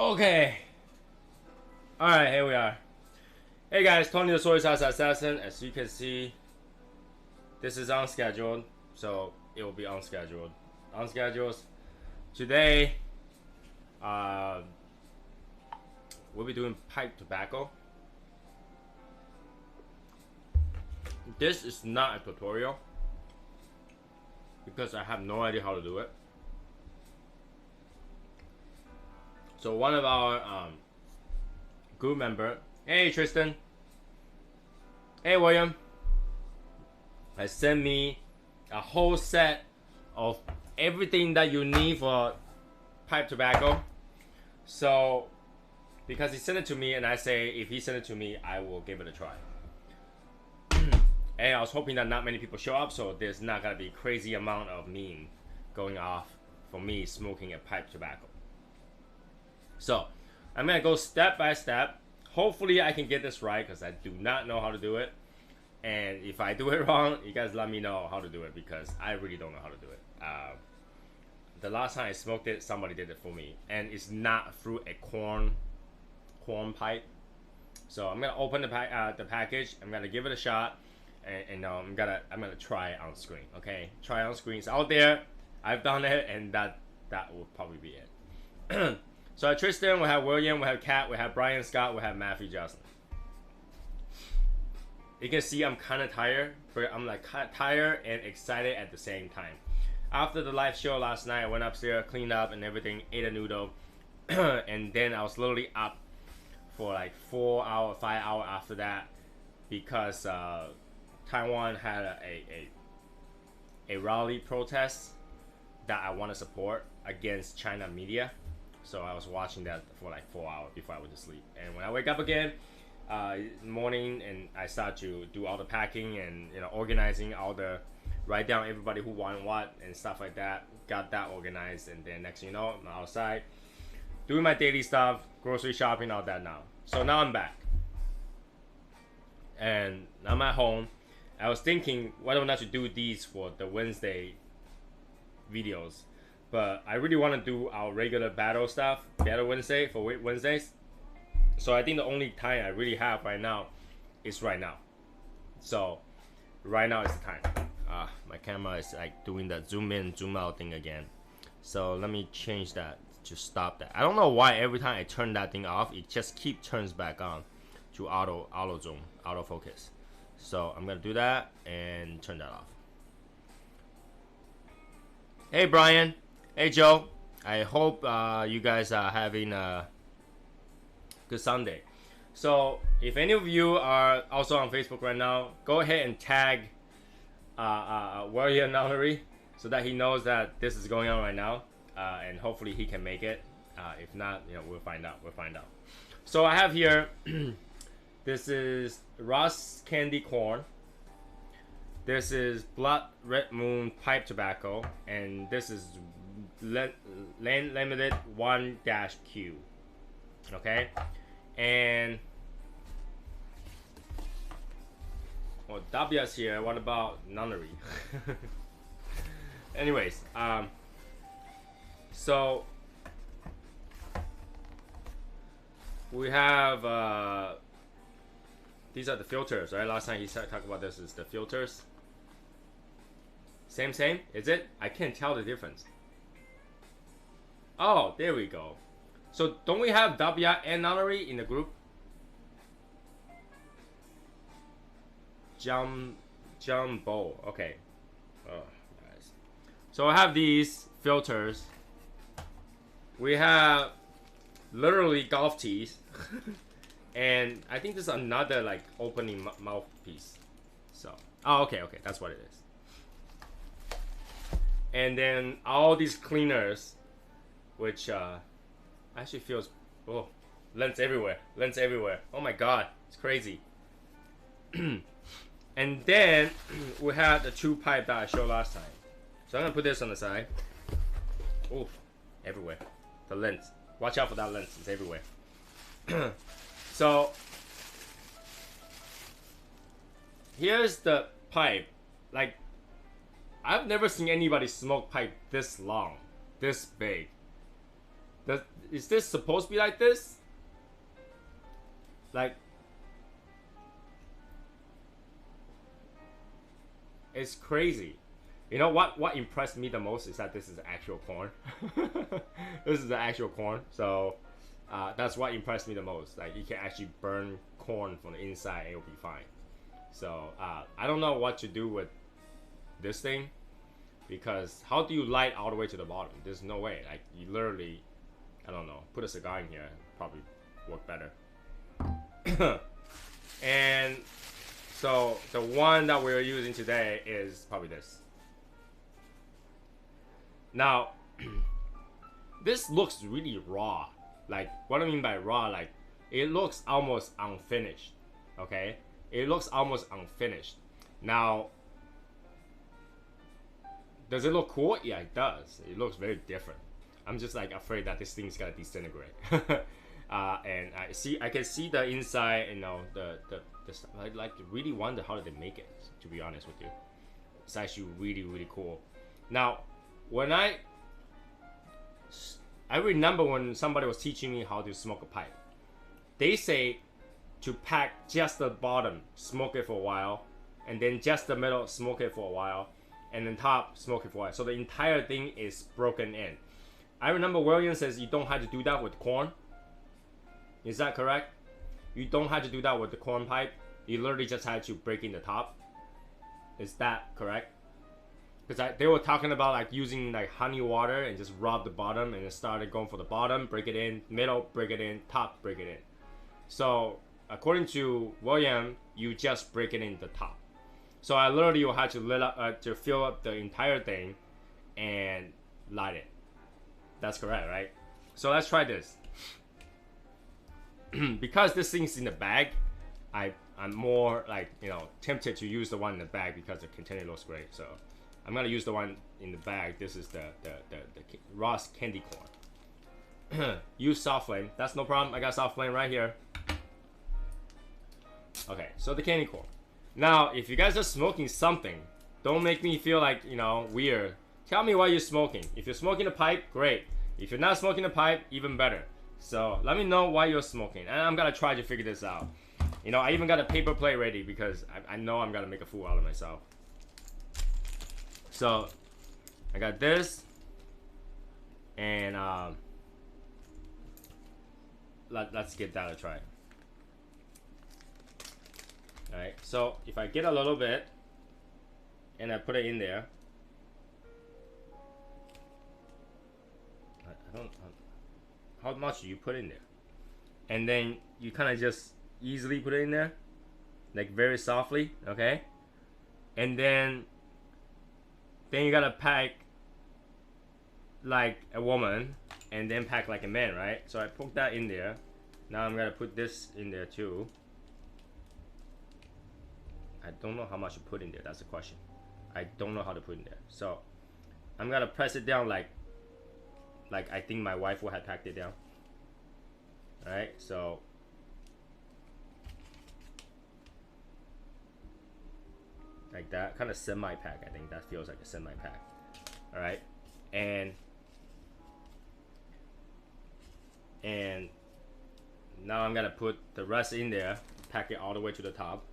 Okay. Alright, here we are. Hey guys, Tony the SoySauceAssassin. As you can see, this is unscheduled, so it will be unscheduled. Unscheduled. Today, we'll be doing pipe tobacco. This is not a tutorial because I have no idea how to do it. So one of our group member, hey Tristan, hey William, has sent me a whole set of everything that you need for pipe tobacco. So because he sent it to me, and I say if he sent it to me, I will give it a try. And I was hoping that not many people show up, so there's not gonna be a crazy amount of meme going off for me smoking a pipe tobacco. So I'm gonna go step by step. Hopefully I can get this right because I do not know how to do it. And if I do it wrong, you guys let me know how to do it because I really don't know how to do it. The last time I smoked it, somebody did it for me, and it's not through a corn pipe. So I'm gonna open the package. I'm gonna give it a shot, and I'm gonna try it on screen. Okay, try it on screen. It's out there. I've done it, and that will probably be it. So Tristan, we have William, we have Kat, we have Brian Scott, we have Matthew Jocelyn. You can see I'm kind of tired, but I'm like tired and excited at the same time. After the live show last night, I went upstairs, cleaned up and everything, ate a noodle, and then I was literally up for like 4 hours, 5 hours after that because Taiwan had a rally protest that I want to support against China media. So I was watching that for like 4 hours before I went to sleep. And when I wake up again, morning, and I start to do all the packing and organizing all the, write down everybody who won what and stuff like that. Got that organized, and then next thing you know, I'm outside doing my daily stuff, grocery shopping, all that now. So now I'm back, and I'm at home. I was thinking whether or not to do these for the Wednesday videos. But I really want to do our regular battle stuff, Battle Wednesday for Wednesdays. So I think the only time I really have right now is right now. So right now is the time. My camera is like doing that zoom in, zoom out thing again. So let me change that to stop that. I don't know why every time I turn that thing off, it just turns back on to auto zoom, auto focus. So I'm gonna do that and turn that off. Hey Brian. Hey Joe, I hope you guys are having a good Sunday. So if any of you are also on Facebook right now, go ahead and tag William Nunnery so that he knows that this is going on right now, and hopefully he can make it. If not, we'll find out. So I have here, this is Ross Candy Corn. This is Blood Red Moon Pipe Tobacco, and this is Land Limited 1-Q. Okay, and well, W's here. What about nunnery? Anyways, so we have these are the filters, right? Last time he talked about this is the filters. Same, is it? I can't tell the difference. Oh, there we go. So don't we have W and nunnery in the group? Jumbo. Okay. Oh, guys. So I have these filters. We have literally golf tees. And I think this is another like opening mouthpiece. So, oh, okay, that's what it is. And then all these cleaners, which actually feels, oh, lens everywhere. Oh my god, it's crazy. And then we have the two pipe that I showed last time. So I'm gonna put this on the side. Oh, everywhere. The lens. Watch out for that lens. It's everywhere. So here's the pipe. Like, I've never seen anybody smoke pipe this long, this big. Is this supposed to be like this? Like, it's crazy. You know what impressed me the most is that this is actual corn. This is the actual corn. So that's what impressed me the most. Like, you can actually burn corn from the inside and it'll be fine. So I don't know what to do with this thing, because how do you light all the way to the bottom? There's no way. Like, you literally, I don't know, put a cigar in here, probably work better. And so the one that we're using today is probably this. Now, this looks really raw. Like, what I mean by raw, like, it looks almost unfinished. Okay? It looks almost unfinished. Now, does it look cool? Yeah, it does. It looks very different. I'm just like afraid that this thing's gonna disintegrate. And I can see the inside, you know, the stuff. I like really wonder how did they make it, to be honest with you. It's actually really, really cool. Now, when I remember when somebody was teaching me how to smoke a pipe, they say to pack just the bottom, smoke it for a while, and then just the middle, smoke it for a while, and then top, smoke it for a while. So the entire thing is broken in. I remember William says you don't have to do that with corn. Is that correct? You don't have to do that with the corn pipe. You literally just had to break in the top. Is that correct? Because they were talking about like using like honey water and just rub the bottom, and it started going for the bottom, break it in, middle, break it in, top, break it in. So according to William, you just break it in the top. So I literally will have to lit up to fill up the entire thing and light it. That's correct, right? So let's try this. Because this thing's in the bag, I'm more like, you know, tempted to use the one in the bag because the container looks great. So I'm gonna use the one in the bag. This is the Ross candy corn. Use soft flame. That's no problem. I got soft flame right here. Okay, so the candy corn. Now, if you guys are smoking something, don't make me feel like, you know, weird. Tell me what you're smoking. If you're smoking a pipe, great. If you're not smoking a pipe, even better. So let me know why you're smoking, and I'm gonna try to figure this out. You know, I even got a paper plate ready because I know I'm gonna make a fool out of myself. So I got this, and let's give that a try. All right. So if I get a little bit and I put it in there, I don't. How much do you put in there? And then you kind of just easily put it in there, like very softly, okay? And then you gotta pack like a woman, and then pack like a man, right? So I put that in there. Now I'm gonna put this in there too. I don't know how much to put in there. That's the question. I don't know how to put in there. So I'm gonna press it down like I think my wife would have packed it down. Alright, so like that, kind of semi-pack. I think that feels like a semi-pack. Alright, and now I'm gonna put the rest in there, pack it all the way to the top.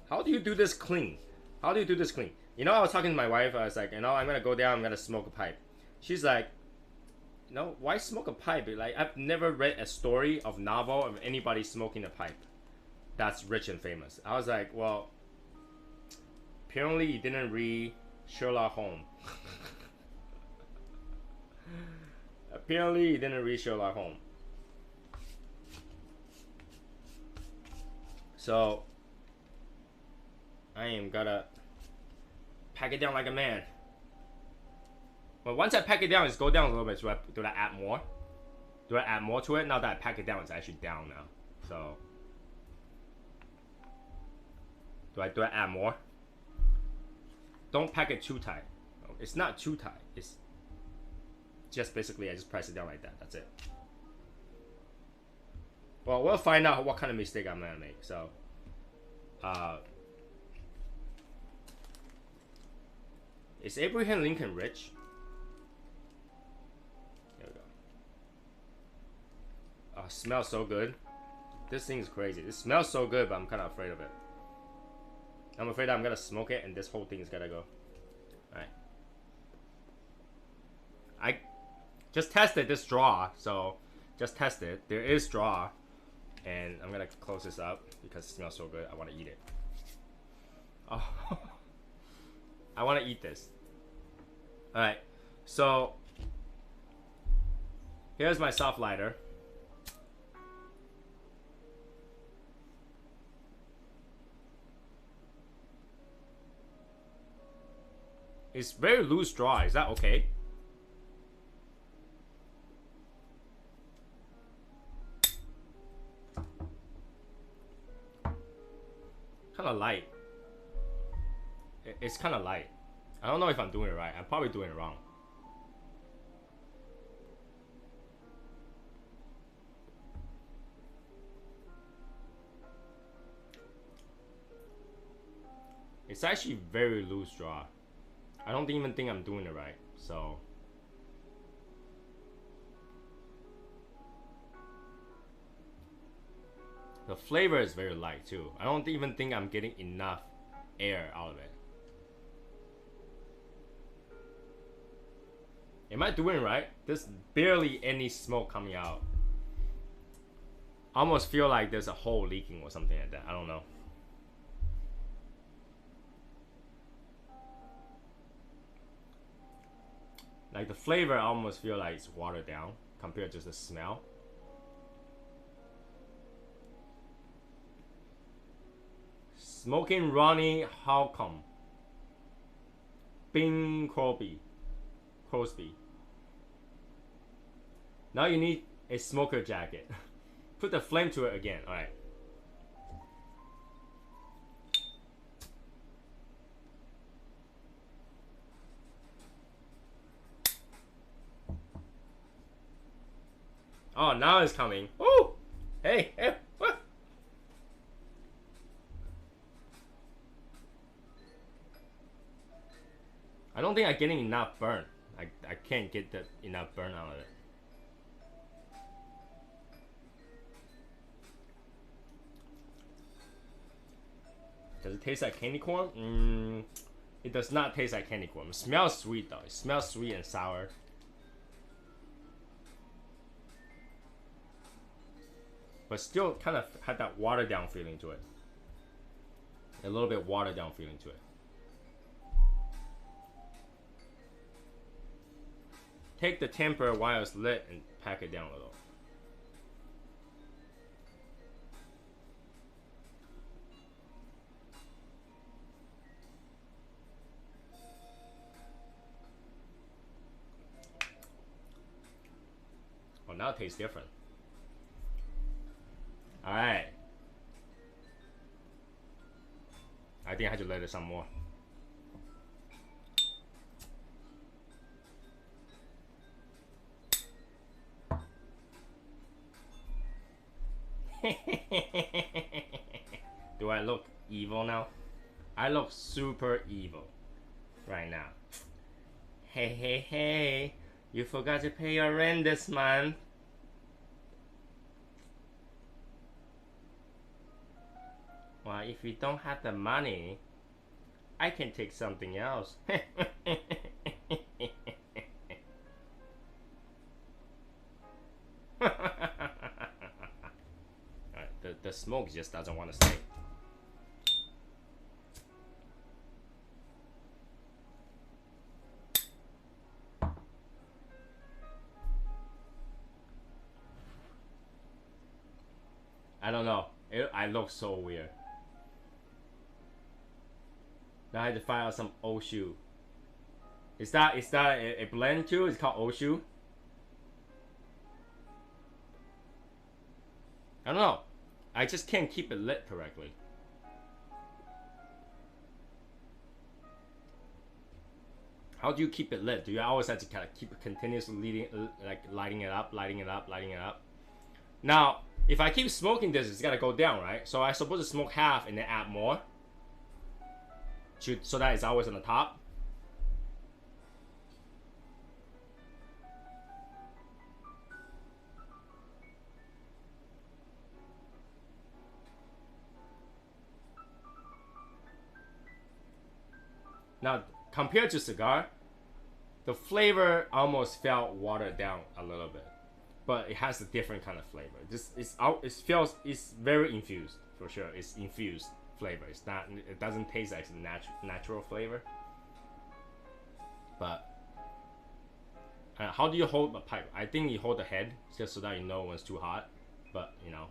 How do you do this clean? How do you do this clean? You know, I was talking to my wife. I was like, you know, I'm gonna go down. I'm gonna smoke a pipe. She's like, you know, why smoke a pipe? Like, I've never read a story of novel of anybody smoking a pipe that's rich and famous. I was like, well, apparently you didn't read Sherlock Holmes. Apparently you didn't read Sherlock Holmes. So I am gonna pack it down like a man. But once I pack it down, it's go down a little bit. So do I add more? Do I add more to it? Now that I pack it down, it's actually down now. So do I add more? Don't pack it too tight. It's not too tight. It's just basically I just press it down like that. That's it. Well, we'll find out what kind of mistake I'm gonna make. So Is Abraham Lincoln rich? There we go. Oh, it smells so good. This thing is crazy. It smells so good, but I'm kind of afraid of it. I'm afraid I'm gonna smoke it and this whole thing is gonna go. Alright. I just tested this straw, so just test it. There is straw. And I'm gonna close this up because it smells so good. I wanna eat it. Oh. I wanna eat this. Alright. So here's my soft lighter. It's very loose straw. Is that okay? Kind of light. It's kind of light. I don't know if I'm doing it right. I'm probably doing it wrong. It's actually very loose straw. I don't even think I'm doing it right. So the flavor is very light too. I don't even think I'm getting enough air out of it. Am I doing it right? There's barely any smoke coming out. I almost feel like there's a hole leaking or something like that. I don't know. Like the flavor, I almost feel like it's watered down compared to the smell. Smoking Ronnie Halcombe. Bing Crosby. Now you need a smoker jacket. Put the flame to it again. Alright. Oh, now it's coming. Woo! Hey, hey, what? I don't think I'm getting enough burn. I can't get enough burn out of it. Does it taste like candy corn? It does not taste like candy corn. It smells sweet though. It smells sweet and sour. But still kind of had that watered down feeling to it. A little bit watered down feeling to it. Take the temper while it's lit and pack it down a little. Oh, now it tastes different. Alright. I think I had to let it some more. Do I look evil now? I look super evil right now. Hey, hey, hey. You forgot to pay your rent this month. Well, if you don't have the money, I can take something else. The smoke just doesn't want to stay. I don't know. I look so weird. Now I had to find out some old shoe. Is that a blend too? It's called old shoe. I don't know. I just can't keep it lit correctly. How do you keep it lit? Do you always have to kind of keep it continuously lighting it up? Now, if I keep smoking this, it's gotta go down, right? So I'm supposed to smoke half and then add more, so that it's always on the top. Now, compared to cigar, the flavor almost felt watered down a little bit, but it has a different kind of flavor. This is out. It feels it's very infused for sure. It's infused flavor. It's not. It doesn't taste like a natural flavor. But how do you hold the pipe? I think you hold the head just so that you know when it's too hot. But you know.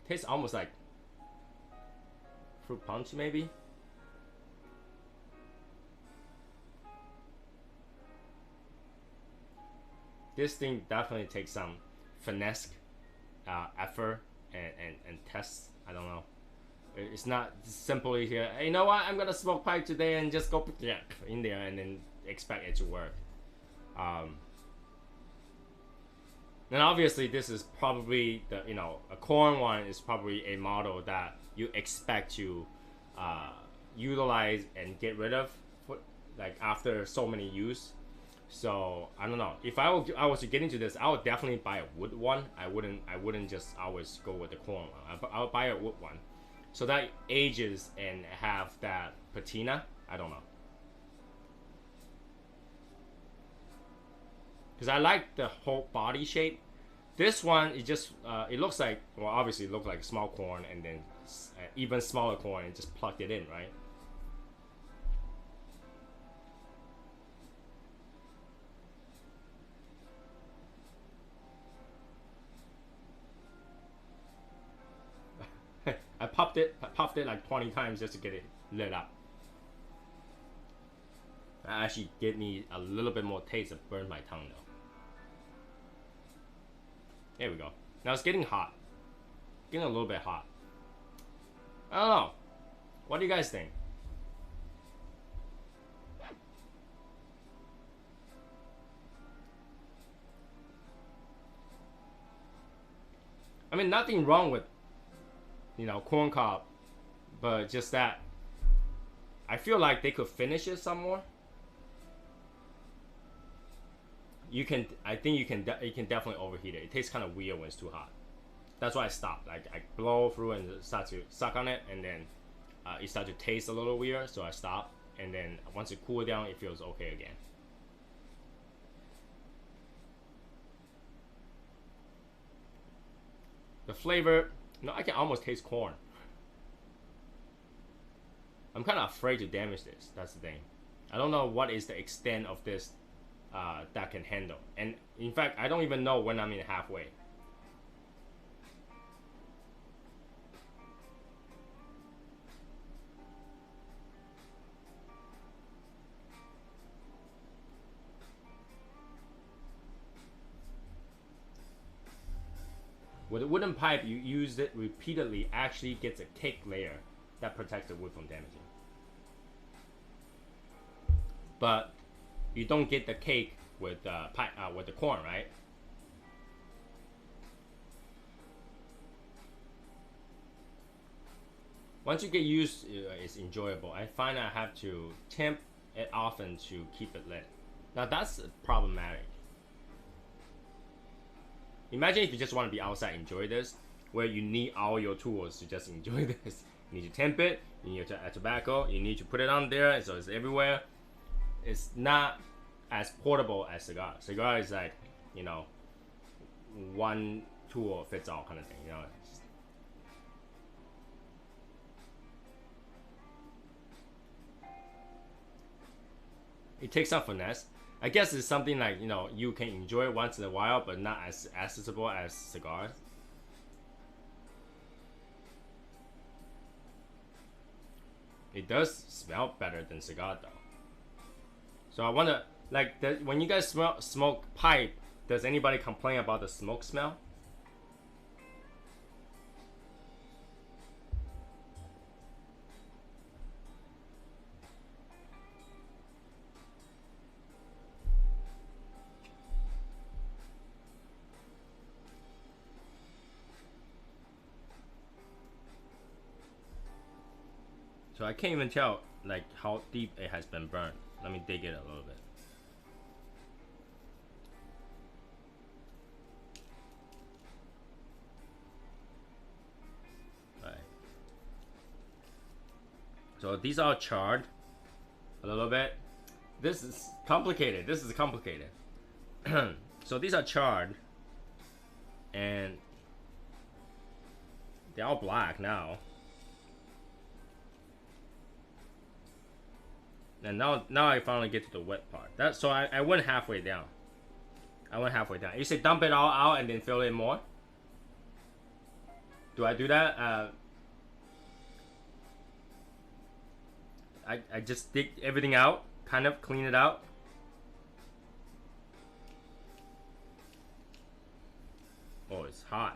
Tastes almost like fruit punch, maybe. This thing definitely takes some finesse, effort, and tests. I don't know. It's not simply here. Hey, you know what? I'm gonna smoke pipe today and just go in there and then expect it to work. And obviously, this is probably the a corn one is probably a model that you expect to utilize and get rid of, like after so many use. So I don't know. If I was to get into this, I would definitely buy a wood one. I wouldn't just always go with the corn one. I would buy a wood one, so that ages and have that patina. I don't know. Because I like the whole body shape. This one, it just it looks like, well, obviously it looks like small corn and then even smaller corn and just plugged it in, right? I popped it like 20 times just to get it lit up. That actually gave me a little bit more taste. It burned my tongue though. There we go. Now it's getting hot. Getting a little bit hot. I don't know. What do you guys think? I mean, nothing wrong with, corn cob, but just that I feel like they could finish it some more. I think you can definitely overheat it. It tastes kind of weird when it's too hot. That's why I stopped. Like I blow through and start to suck on it, and then it starts to taste a little weird, so I stop. And then once it cools down, it feels okay again. The flavor, I can almost taste corn. I'm kind of afraid to damage this. That's the thing. I don't know what is the extent of this that can handle. And in fact, I don't even know when I'm in halfway. With a wooden pipe, you use it repeatedly, actually gets a cake layer that protects the wood from damaging. But you don't get the cake with with the corn, right? Once you get used, it's enjoyable. I find I have to temp it often to keep it lit. Now that's problematic. Imagine if you just want to be outside, enjoy this, where you need all your tools to just enjoy this. You need to temp it, you need to add tobacco, you need to put it on there so it's everywhere. It's not as portable as cigar. Cigar is like, one tool fits all kind of thing, It takes some finesse. I guess it's something like, you can enjoy it once in a while, but not as accessible as cigars. It does smell better than cigar though. So I wonder, like, when you guys smoke pipe, does anybody complain about the smoke smell? So I can't even tell like how deep it has been burned. Let me dig it a little bit. So these are charred a little bit. This is complicated. This is complicated. So these are charred, and they're all black now. And now I finally get to the wet part. So I went halfway down. You say dump it all out and then fill in more? Do I do that? I just dig everything out, kind of clean it out. Oh, it's hot.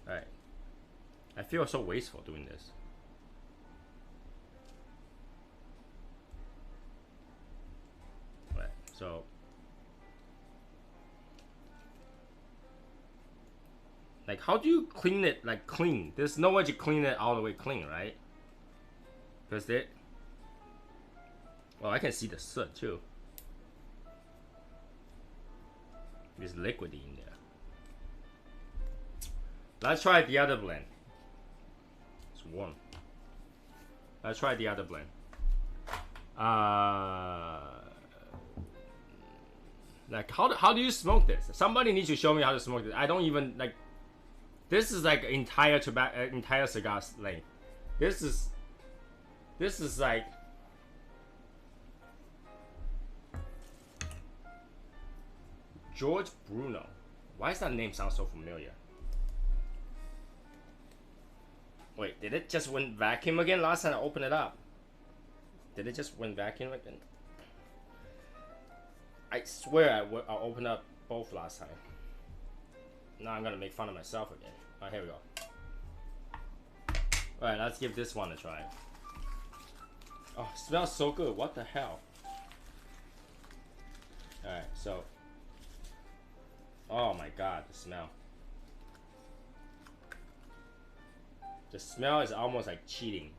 Alright. I feel so wasteful doing this. Right, so like, how do you clean it? Like, clean. There's no way to clean it all the way clean, right? Because it. Well, I can see the soot too. There's liquidy in there. Let's try the other blend. It's warm. Let's try the other blend. Like, how do you smoke this? Somebody needs to show me how to smoke this. I don't even like. This is like entire cigar length. This is like. George Bruno. Why does that name sound so familiar? Wait, did it just went vacuum again last time I opened it up? Did it just went vacuum again? I swear I opened up both last time. Now I'm gonna make fun of myself again. Alright, here we go. Alright, let's give this one a try. Oh, it smells so good. What the hell? Alright, so. Oh my god, the smell. The smell is almost like cheating.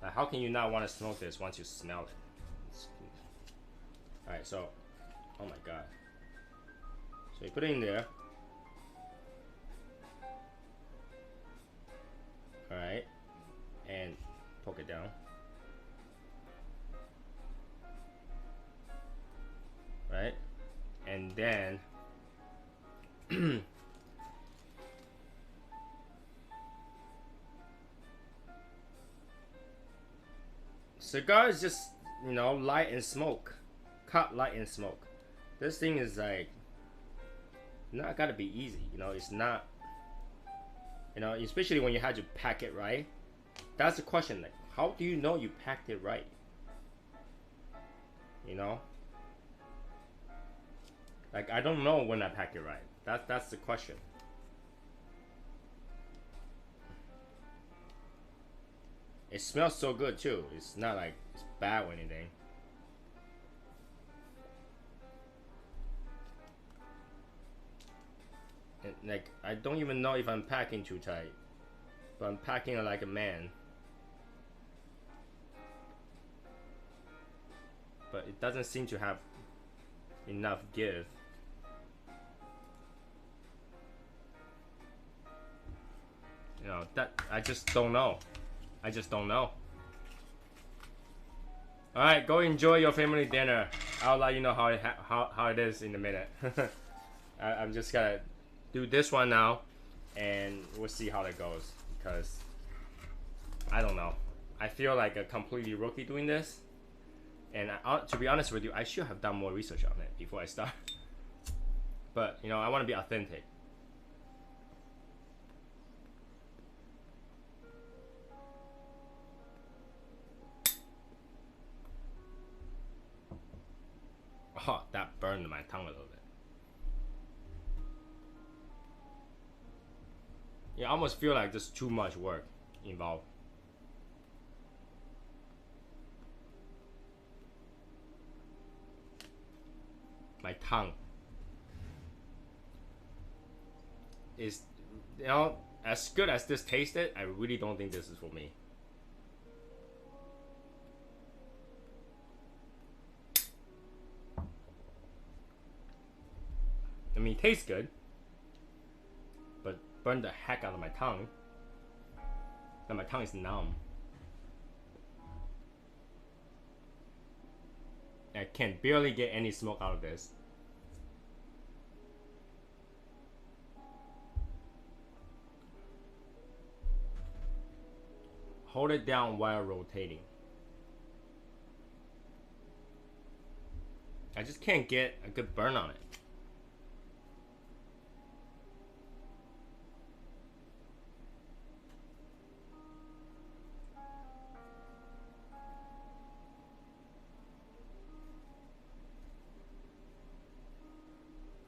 Like, how can you not want to smoke this once you smell it? Alright, so. Oh my god. So you put it in there. Alright. And poke it down. Right? And then cigar is just, you know, light and smoke. Cut, light and smoke. This thing is like not gotta be easy, you know, it's not, you know, especially when you had to pack it right. That's the question, like, how do you know you packed it right? You know? Like, I don't know when I packed it right. That's the question. It smells so good too. It's not like it's bad or anything. And like, I don't even know if I'm packing too tight, but I'm packing like a man. But it doesn't seem to have enough give. You know, that I just don't know. I just don't know. All right, go enjoy your family dinner. I'll let you know how it is in a minute. I'm just gonna do this one now, and we'll see how that goes. Because I don't know. I feel like a completely rookie doing this, and to be honest with you, I should have done more research on it before I start. But you know, I want to be authentic. Oh, that burned my tongue a little bit. Yeah, I almost feel like there's too much work involved. My tongue is, you know, as good as this tasted, I really don't think this is for me. I mean, it tastes good, but burned the heck out of my tongue. And my tongue is numb. I can barely get any smoke out of this. Hold it down while rotating. I just can't get a good burn on it.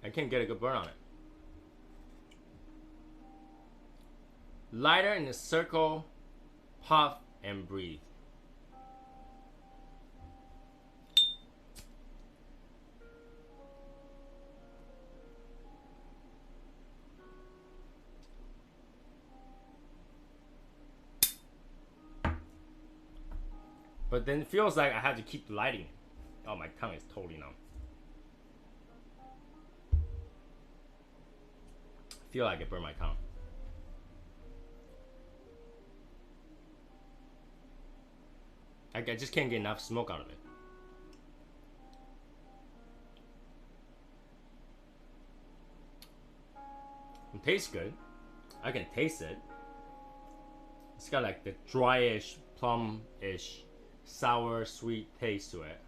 I can't get a good burn on it. Lighter in a circle, puff and breathe. But then it feels like I have to keep lighting it. Oh, my tongue is totally numb. I feel like it burned my tongue. I just can't get enough smoke out of it. It tastes good. I can taste it. It's got like the dryish, plum-ish, sour, sweet taste to it.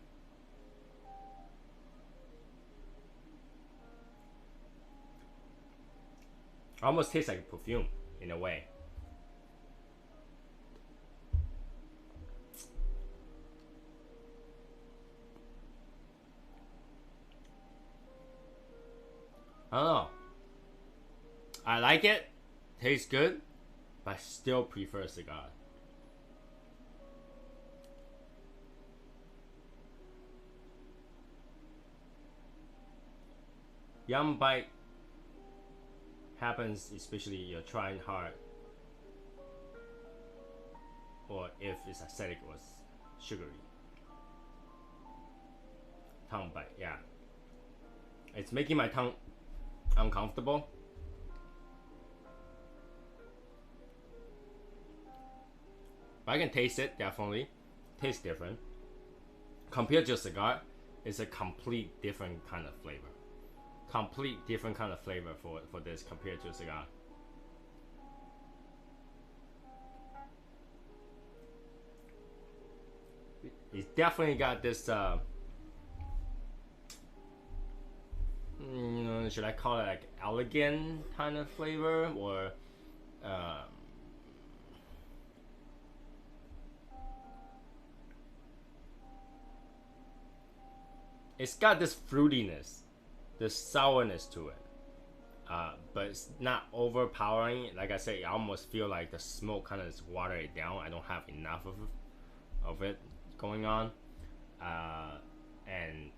Almost tastes like perfume in a way. I don't know. I like it. Tastes good. But I still prefer cigar. Yum bite happens especially you're trying hard, or if it's acidic or sugary. Tongue bite, yeah. It's making my tongue uncomfortable. But I can taste it, definitely. Tastes different. Compared to a cigar, it's a complete different kind of flavor. Complete different kind of flavor for this compared to a cigar. It's definitely got this should I call it like elegant kind of flavor, or it's got this fruitiness, this sourness to it, but it's not overpowering. Like I said, I almost feel like the smoke kind of just water it down. I don't have enough of it going on, and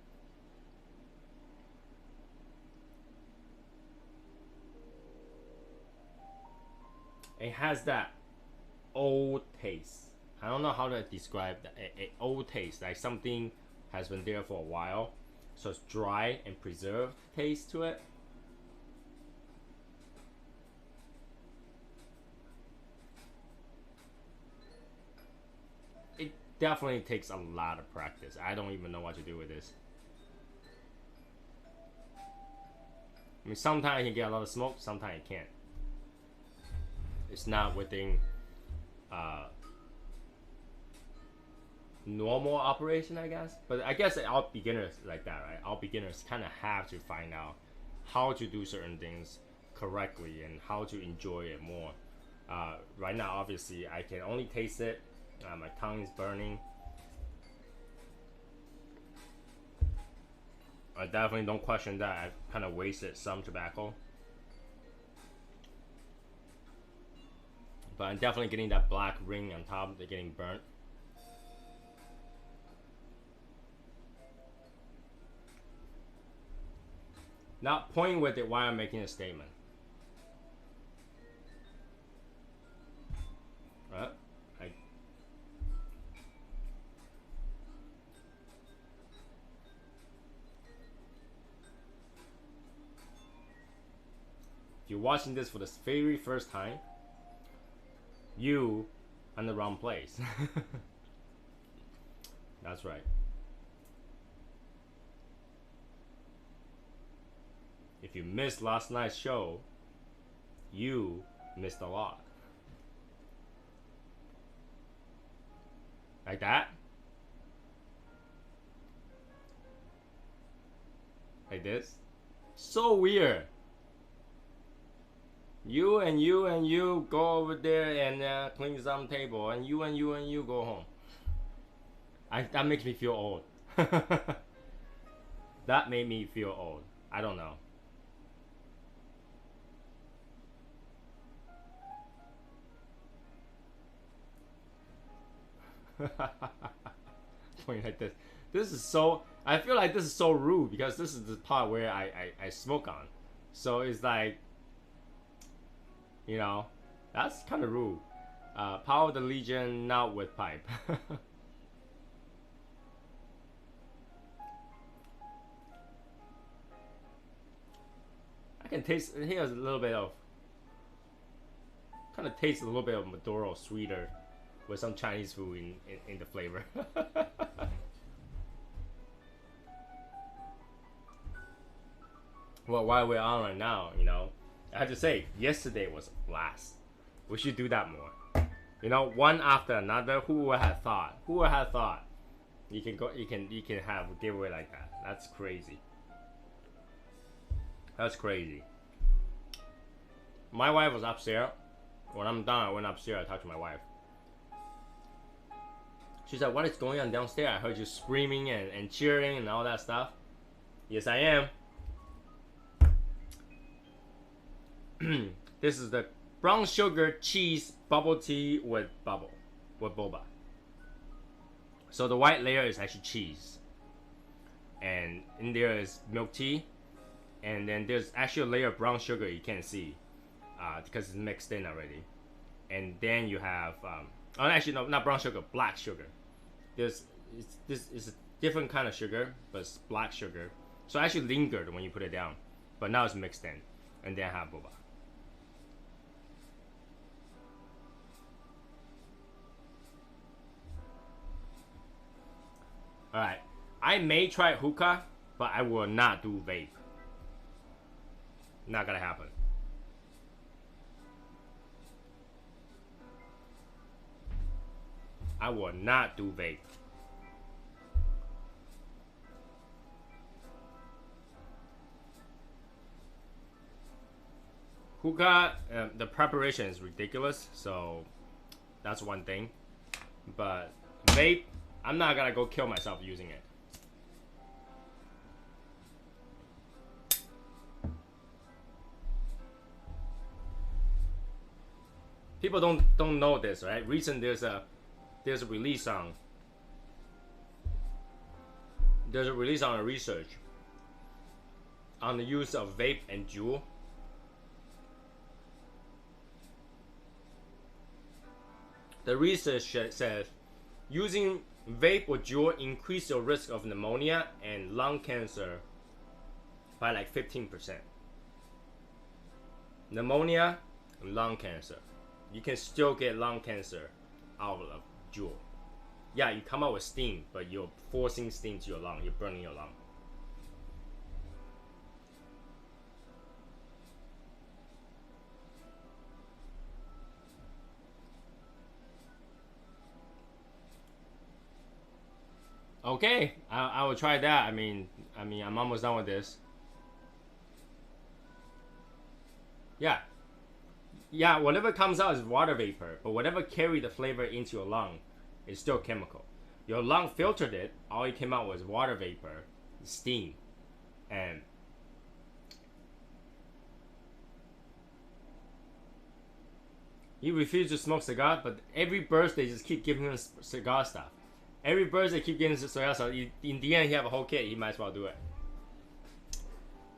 it has that old taste. I don't know how to describe that. A old taste, like something has been there for a while, so it's dry and preserved taste to it. It definitely takes a lot of practice. I don't even know what to do with this. I mean, sometimes I can get a lot of smoke, sometimes I can't. It's not within normal operation, I guess. But I guess all beginners like that, right? All beginners kind of have to find out how to do certain things correctly and how to enjoy it more. Right now, obviously, I can only taste it. My tongue is burning. I definitely don't question that. I kind of wasted some tobacco. But I'm definitely getting that black ring on top. They're getting burnt. Not pointing with it while I'm making a statement. Right? If you're watching this for the very first time, you in the wrong place. That's right. If you missed last night's show, you missed a lot. Like that? Like this? So weird. You and you and you go over there and clean some table, and you and you and you go home. That makes me feel old. That made me feel old. I don't know. Point like this. This is so. I feel like this is so rude because this is the part where I smoke on. So it's like, you know, that's kind of rude. Power of the Legion, not with pipe. I can taste. Here's a little bit of. Kind of tastes a little bit of Maduro sweeter, with some Chinese food in the flavor. Well, while we're on right now, you know, I have to say, yesterday was a blast. We should do that more. You know, one after another. Who would have thought? Who would have thought? You can go. You can have a giveaway like that. That's crazy. That's crazy. My wife was upstairs. When I'm done, I went upstairs. I talked to my wife. She said, "What is going on downstairs? I heard you screaming and cheering and all that stuff." Yes, I am. This is the brown sugar cheese bubble tea with boba. So the white layer is actually cheese, and in there is milk tea, and then there's actually a layer of brown sugar you can't see because it's mixed in already. And then you have oh, actually no, not brown sugar, black sugar. This is a different kind of sugar, but it's black sugar. So it actually lingered when you put it down, but now it's mixed in, and then I have boba. Alright, I may try hookah, but I will not do vape. Not gonna happen. I will not do vape. Hookah, the preparation is ridiculous, so that's one thing. But vape, I'm not gonna go kill myself using it. People don't know this, right? Recently there's a release on a research on the use of vape and Juul. The research says using vape or Juul increase your risk of pneumonia and lung cancer by like 15%. Pneumonia and lung cancer. You can still get lung cancer out of Juul. Yeah, you come out with steam, but you're forcing steam to your lung. You're burning your lung. Okay, I will try that. I mean, I'm almost done with this. Yeah, whatever comes out is water vapor, but whatever carried the flavor into your lung is still chemical. Your lung filtered it, all it came out was water vapor, steam, and he refused to smoke cigar, but every birthday just keep giving him cigar stuff. Every birthday keep getting cigar stuff. In the end, he have a whole kit. He might as well do it.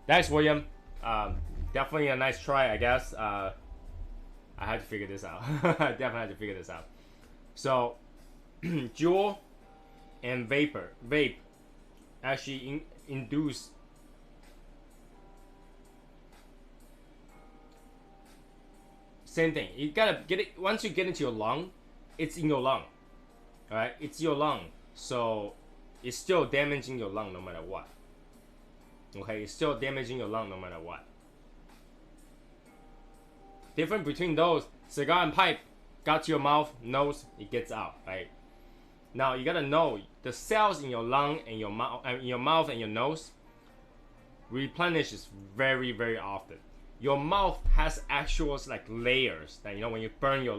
Thanks, William. Definitely a nice try, I guess. I had to figure this out. I definitely had to figure this out. So, Juul and vape actually induce Same thing. You gotta get it. Once you get into your lung, it's in your lung. All right, it's your lung. So it's still damaging your lung no matter what. Okay, it's still damaging your lung no matter what. Difference between those, cigar and pipe, got to your mouth, nose, it gets out, right? Now you gotta know the cells in your lung and your mouth and your nose replenishes very, very often. Your mouth has actual like layers that, you know, when you burn your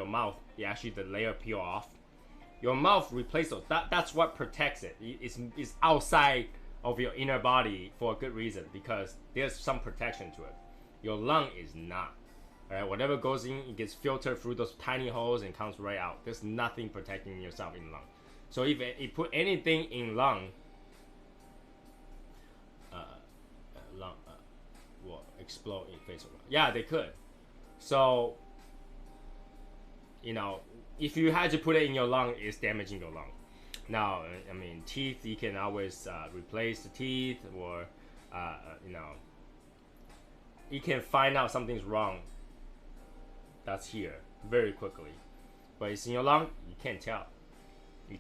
mouth, you actually the layer peel off. Your mouth replaces those. That's what protects it. It's outside of your inner body for a good reason, because there's some protection to it. Your lung is not. All right, whatever goes in, it gets filtered through those tiny holes and comes right out. There's nothing protecting yourself in lung. So if you put anything in lung, will explode in face of lung. Yeah, they could. So, you know, if you had to put it in your lung, it's damaging your lung. Now, I mean, teeth, you can always replace the teeth, or you know, you can find out something's wrong. That's here very quickly, but it's in your lung, you can't tell.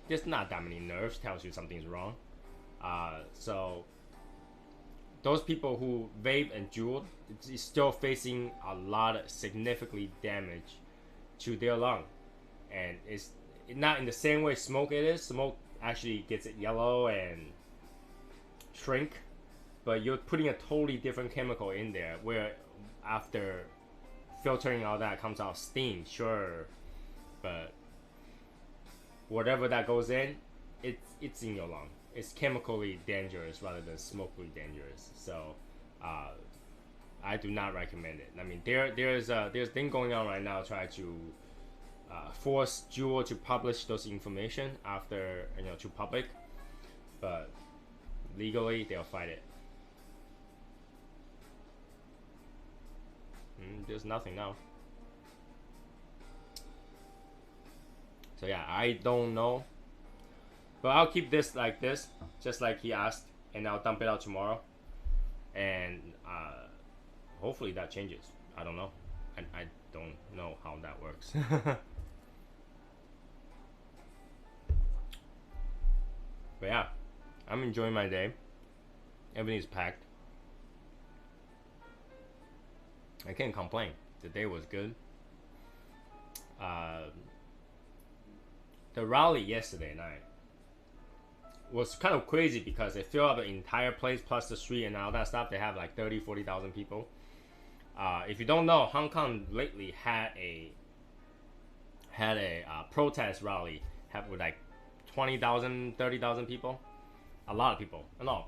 There's not that many nerves tells you something's wrong. So those people who vape and jewel is still facing a lot of significantly damage to their lung, and it's not in the same way smoke it is. Smoke actually gets it yellow and shrink, but you're putting a totally different chemical in there, where after filtering all that comes out steam, sure, but whatever that goes in, it's in your lung. It's chemically dangerous rather than smokily dangerous. So I do not recommend it. I mean, there's a thing going on right now trying to force Juul to publish those information after, you know, to public, but legally they'll fight it. There's nothing now. So yeah, I don't know, but I'll keep this like this, just like he asked, and I'll dump it out tomorrow, and hopefully that changes. I don't know. I don't know how that works. But yeah, I'm enjoying my day. Everything's packed. I can't complain. The day was good. The rally yesterday night was kind of crazy because they filled up the entire place plus the street and all that stuff. They have like 30,000-40,000 people. If you don't know, Hong Kong lately had a protest rally with like 20,000, 30,000 people. A lot of people. No.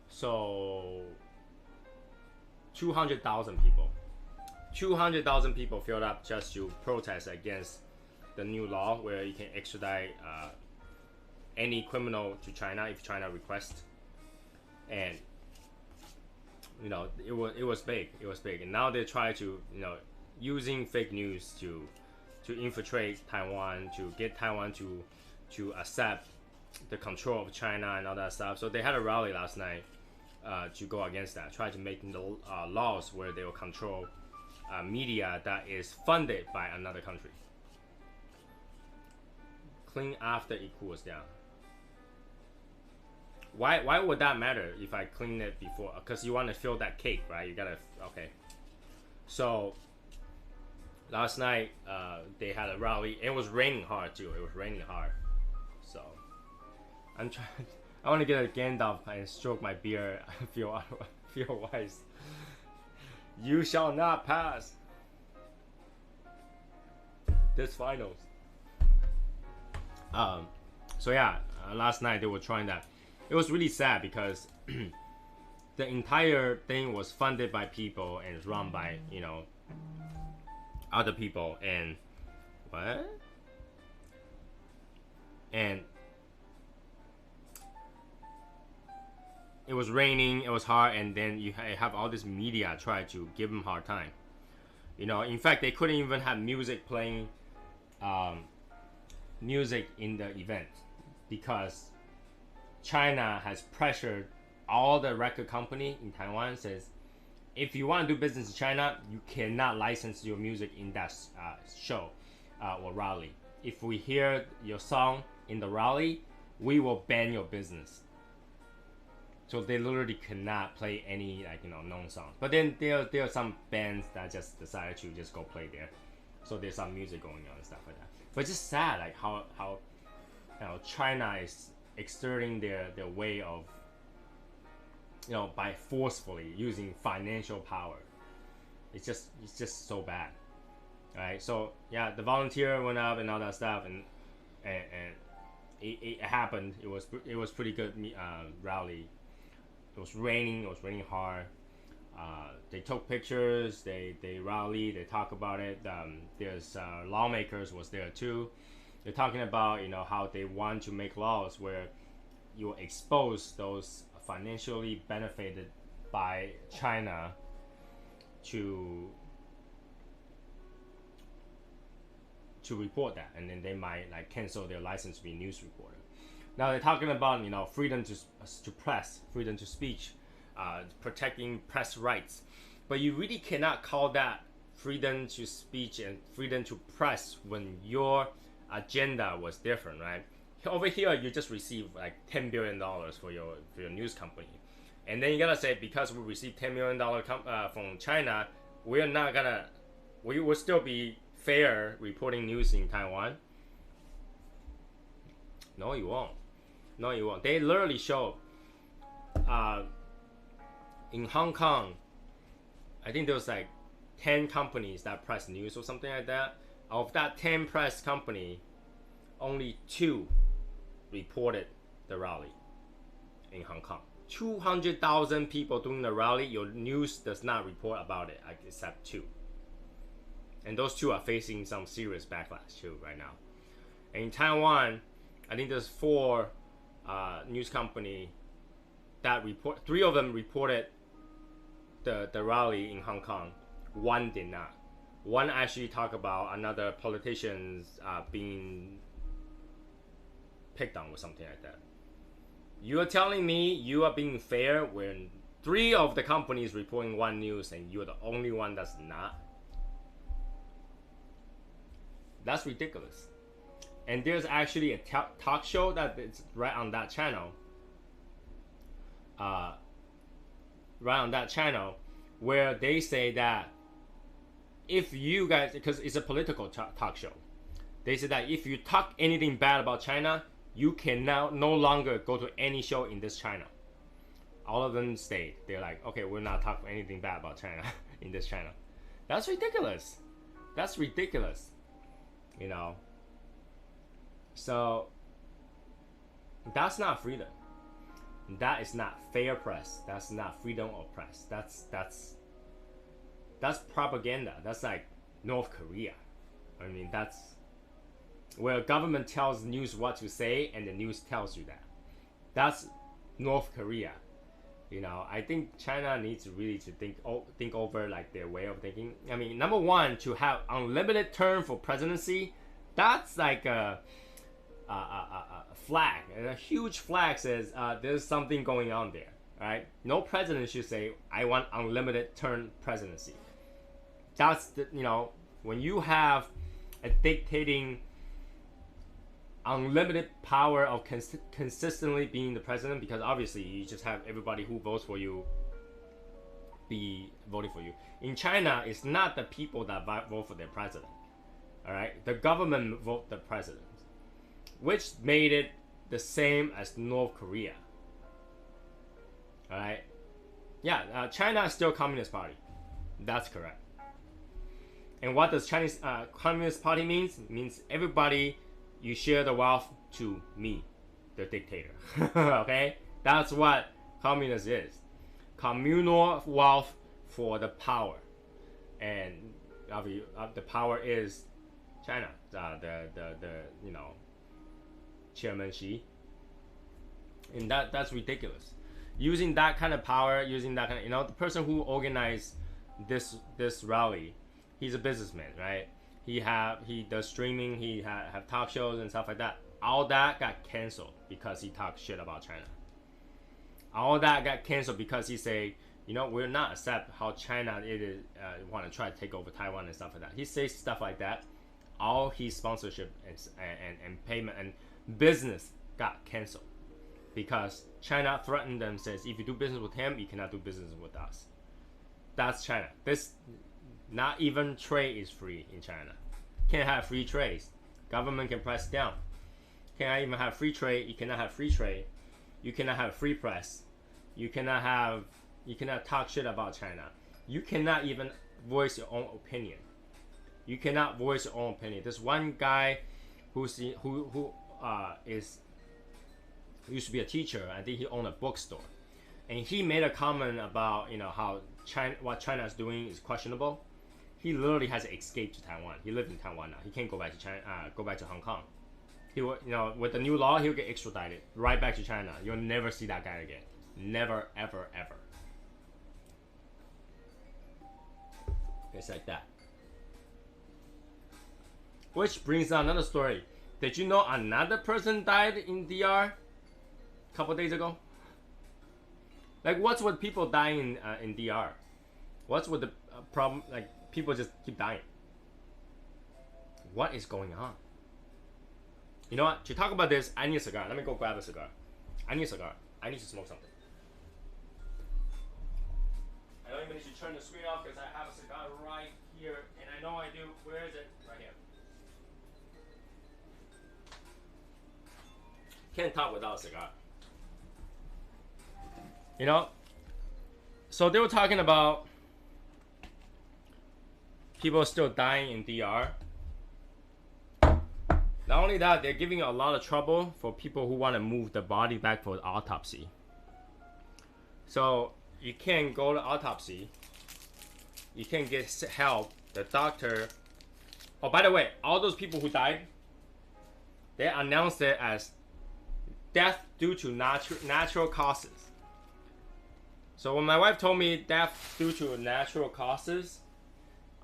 So 200,000 people. 200,000 people filled up just to protest against the new law where you can extradite any criminal to China if China requests. And you know, it was big. It was big. And now they try to, you know, using fake news to infiltrate Taiwan, to get Taiwan to accept the control of China and all that stuff. So they had a rally last night to go against that, try to make the laws where they will control media that is funded by another country. Clean after it cools down. Why would that matter if I clean it before? Because you want to fill that cake, right? You gotta, okay. So last night they had a rally. It was raining hard too. It was raining hard. So I'm trying. I want to get a Gandalf and stroke my beard. feel wise. You shall not pass this finals. So yeah, last night they were trying that. It was really sad because the entire thing was funded by people and is run by, you know, other people. And what? And it was raining, it was hard, and then you have all this media try to give them a hard time. You know, in fact, they couldn't even have music playing, music in the event because China has pressured all the record company in Taiwan. Says if you want to do business in China, you cannot license your music in that show or rally. If we hear your song in the rally, we will ban your business. So they literally cannot play any known songs. But then there are some bands that just decided to just go play there. So there's some music going on and stuff like that. But it's just sad like how China is exerting their way of by forcefully using financial power. It's just so bad. Alright, so yeah, the volunteer went up and all that stuff, and it happened. It was pretty good rally. It was raining hard. They took pictures, they rallied, they talk about it. There's lawmakers was there too. They're talking about how they want to make laws where you expose those financially benefited by China to report that, and then they might like cancel their license to be a news reporter. Now they're talking about freedom to press, freedom to speech, protecting press rights, but you really cannot call that freedom to speech and freedom to press when your agenda was different, right? Over here, you just received like $10 billion for your news company, and then you gotta say because we received $10 million from China, we will still be fair reporting news in Taiwan. No, you won't. No, you won't. They literally show in Hong Kong, I think there was like 10 companies that press news or something like that. Of that 10 press company, only 2 reported the rally in Hong Kong. 200,000 people doing the rally, your news does not report about it except 2. And those 2 are facing some serious backlash too right now. And in Taiwan, I think there's 4 news company that report. 3 of them reported the rally in Hong Kong. 1 did not. 1 actually talked about another politicians being picked on or something like that. You are telling me you are being fair when 3 of the companies reporting 1 news and you're the only one that's not? That's ridiculous. And there's actually a talk show that it's right on that channel. Where they say that if you guys, because it's a political talk show, they say that if you talk anything bad about China, you can now no longer go to any show in this channel. All of them stayed. They're like, okay, we're not talking anything bad about China in this channel. That's ridiculous. That's ridiculous. So that's not freedom. That is not fair press. That's not freedom of press. That's propaganda. That's like North Korea. I mean, that's where government tells news what to say and the news tells you that. That's North Korea. I think China needs really to think over like their way of thinking. I mean, number one, to have unlimited term for presidency, that's like a flag, and a huge flag says there's something going on there. Right? No president should say, "I want unlimited term presidency." That's when you have a dictating unlimited power of consistently being the president, because obviously you just have everybody who votes for you be voting for you. In China, it's not the people that vote for their president. All right, the government vote the president, which made it the same as North Korea. All right, yeah, China is still Communist Party. That's correct. And what does Chinese Communist Party means? It means everybody, you share the wealth to me, the dictator. Okay? That's what communist is. Communal wealth for the power. And the power is China. The Chairman Xi. And that's ridiculous. Using that kind of power, the person who organized this rally, he's a businessman, right? He does streaming, he have talk shows and stuff like that. All that got canceled because he talked shit about China. All that got canceled because he say You know, we'll not accept how China is want to try to take over Taiwan and stuff like that. He says stuff like that. All his sponsorship and payment and business got canceled because China threatened them, says if you do business with him, you cannot do business with us. That's China. This, not even trade is free in China. Can't have free trades. Government can press down. Cannot even have free trade. You cannot have free trade. You cannot have free press. You cannot talk shit about China. You cannot even voice your own opinion. You cannot voice your own opinion. There's one guy who used to be a teacher. I think he owned a bookstore, and he made a comment about, you know, how what China is doing is questionable. He literally has escaped to Taiwan. He lives in Taiwan now. He can't go back to China. Go back to Hong Kong. He will, you know, with the new law, he'll get extradited right back to China. You'll never see that guy again. Never, ever, ever. It's like that. Which brings on another story. Did you know another person died in DR a couple days ago? Like, what's with people dying in DR? What's with the problem? Like, people just keep dying. What is going on? You know what? To talk about this, I need a cigar. Let me go grab a cigar. I need a cigar. I need to smoke something. I don't even need to turn the screen off because I have a cigar right here, and I know I do. Where is it? Right here. Can't talk without a cigar. You know? So they were talking about people still dying in DR. Not only that, they're giving a lot of trouble for people who want to move the body back for autopsy. So you can't go to autopsy. You can't get help. The doctor. Oh, by the way, all those people who died, they announced it as death due to natural causes. So when my wife told me death due to natural causes,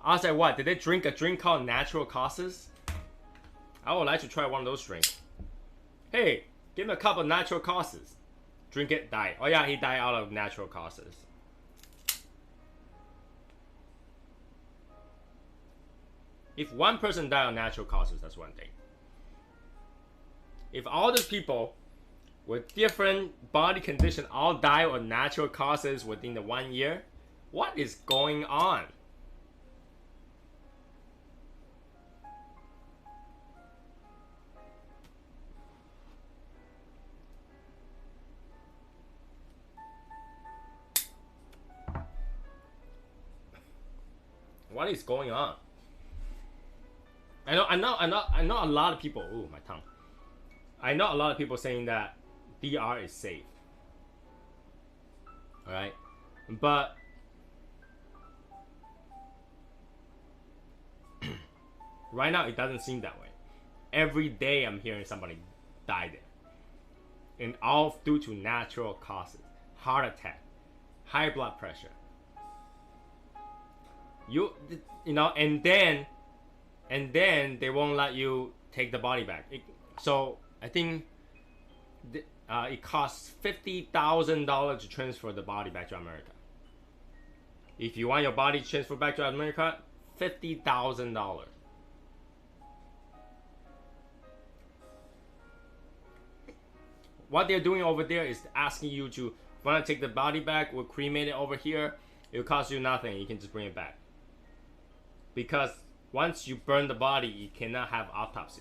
I was like, what? Did they drink a drink called natural causes? I would like to try one of those drinks. Hey, give me a cup of natural causes. Drink it, die. Oh yeah, he died out of natural causes. If one person died of natural causes, that's one thing. If all these people with different body condition all die of natural causes within the 1 year, what is going on? What is going on? I know a lot of people. Ooh, my tongue. I know a lot of people saying that DR is safe. All right, but right now it doesn't seem that way. Every day I'm hearing somebody die there, and all due to natural causes: heart attack, high blood pressure. You know, and then they won't let you take the body back. So I think it costs $50,000 to transfer the body back to America. If you want your body transferred back to America, $50,000. What they're doing over there is asking you to want to take the body back. We'll cremate it over here. It will cost you nothing. You can just bring it back. Because once you burn the body, you cannot have autopsy.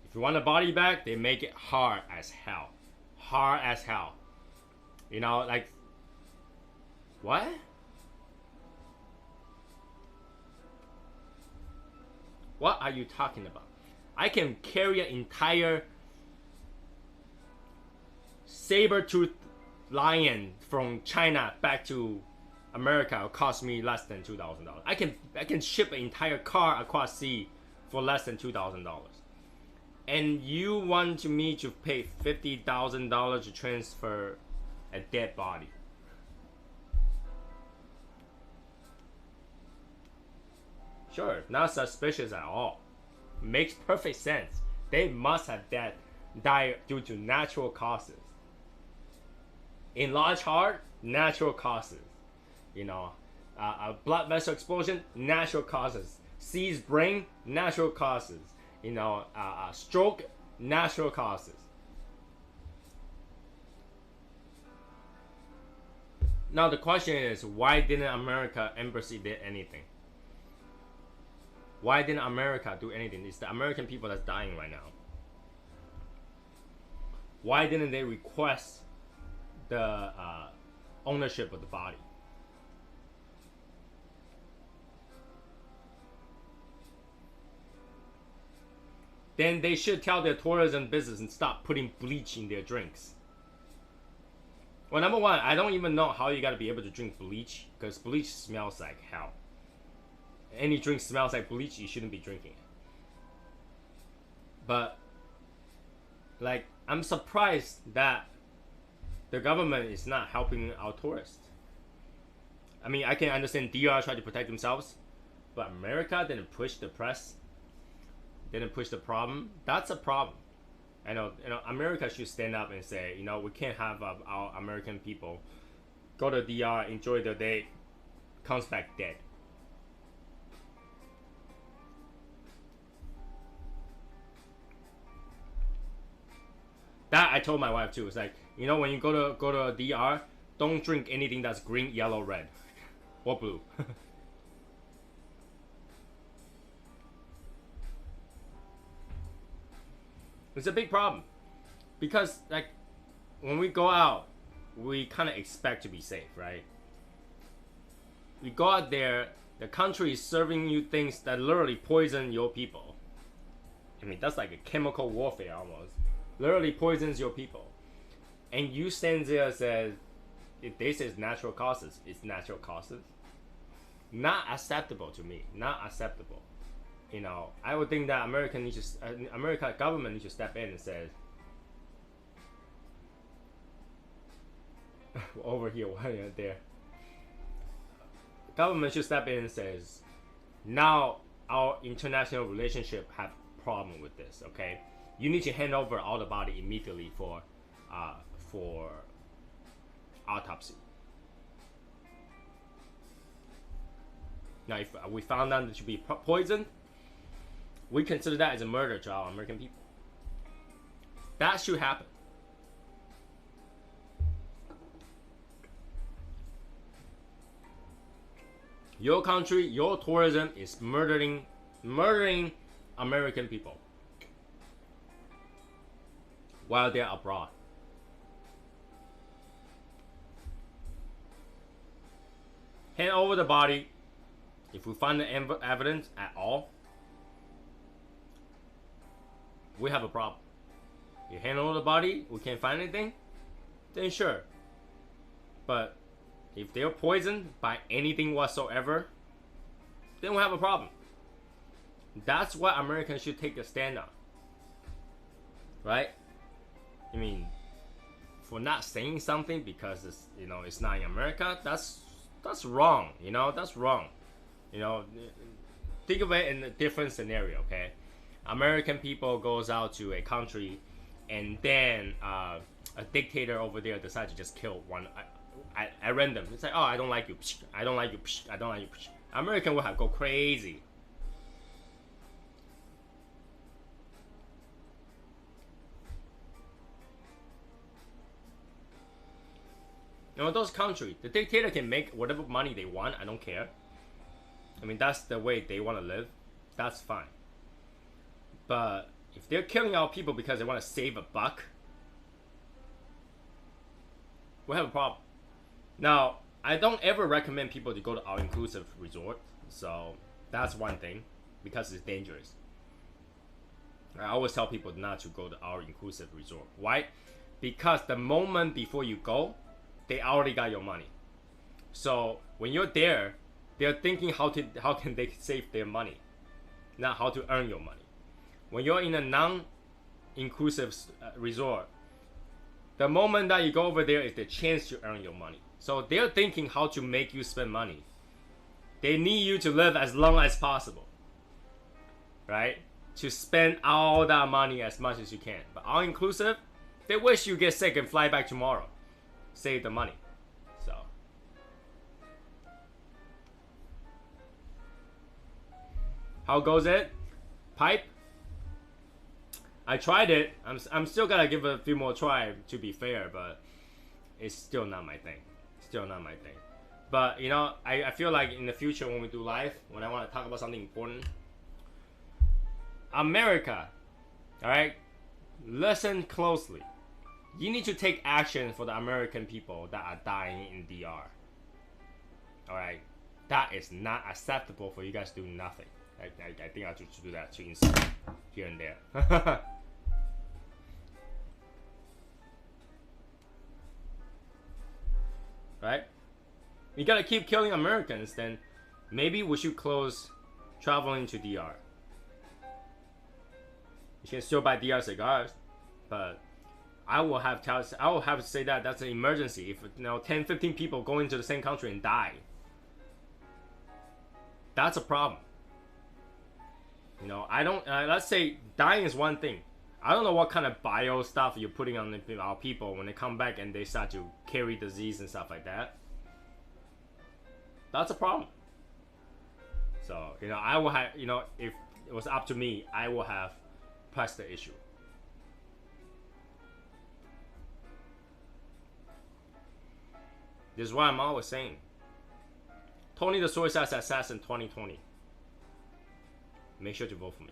If you want the body back, they make it hard as hell. Hard as hell. You know, like, what? What are you talking about? I can carry an entire saber-toothed lion from China back to America. Will cost me less than $2,000. I can ship an entire car across sea for less than $2,000. And you want me to pay $50,000 to transfer a dead body? Sure, not suspicious at all. Makes perfect sense. They must have died due to natural causes. In large heart, natural causes. A blood vessel explosion, natural causes. Seized brain, natural causes. Stroke, natural causes. Now the question is, why didn't America embassy did anything? Why didn't America do anything? It's the American people that's dying right now. Why didn't they request the ownership of the body? Then they should tell their tourism business and stop putting bleach in their drinks. Well, number one, I don't even know how you gotta be able to drink bleach, because bleach smells like hell. Any drink smells like bleach, you shouldn't be drinking it. But, like, I'm surprised that the government is not helping our tourists. I mean, I can understand DR trying to protect themselves, but America didn't push the press, didn't push the problem. That's a problem. America should stand up and say, we can't have our American people go to DR, enjoy their day, comes back dead. That I told my wife too. It's like, when you go to DR, don't drink anything that's green, yellow, red, or blue. It's a big problem, because like when we go out, we kind of expect to be safe, right? We go out there, the country is serving you things that literally poison your people. I mean, that's like a chemical warfare almost. Literally poisons your people. And you stand there and say, if they say natural causes, it's natural causes. Not acceptable to me. Not acceptable. I would think that American government needs to step in and say, over here, why are you there? Government should step in and says, now our international relationship have problem with this. Okay, you need to hand over all the body immediately for autopsy. Now, if we found out that to be poisoned, we consider that as a murder to our American people. That should happen. Your country, your tourism is murdering American people while they're abroad. Hand over the body. If we find the evidence at all, we have a problem. You hand over the body, we can't find anything, then sure. But if they're poisoned by anything whatsoever, then we have a problem. That's what Americans should take a stand on. Right? I mean, for not saying something because it's not in America, that's wrong. That's wrong. Think of it in a different scenario, okay? American people goes out to a country, and then a dictator over there decides to just kill one at random. It's like, oh, I don't like you. I don't like you. I don't like you. American will go crazy. Those countries, the dictator can make whatever money they want. I don't care. I mean, that's the way they want to live. That's fine. But if they're killing our people because they want to save a buck, we have a problem. Now, I don't ever recommend people to go to our inclusive resort. So that's one thing, because it's dangerous. I always tell people not to go to our inclusive resort. Why? Because the moment before you go, they already got your money. So when you're there, they're thinking how can they save their money, not how to earn your money. When you're in a non-inclusive resort, the moment that you go over there is the chance to earn your money. So they're thinking how to make you spend money. They need you to live as long as possible, right? To spend all that money as much as you can. But all inclusive, they wish you get sick and fly back tomorrow. save the money. So how goes it? Pipe? I tried it. I'm still gonna give it a few more try to be fair, but it's still not my thing. Still not my thing. But you know, I feel like in the future when we do live, when I want to talk about something important, America, all right, listen closely. You need to take action for the American people that are dying in DR. All right, that is not acceptable for you guys to do nothing. I think I should do that to insert here and there. Right? You gotta keep killing Americans, then maybe we should close traveling to DR. You can still buy DR cigars, but I will have to say that that's an emergency. If 10, 15 people go into the same country and die, that's a problem. I don't. Let's say dying is one thing. I don't know what kind of bio stuff you're putting on our people when they come back and they start to carry disease and stuff like that. That's a problem. So, I will have, if it was up to me, I will have pressed the issue. This is what I'm always saying. Tony the Soy Sauce Assassin 2020. Make sure to vote for me.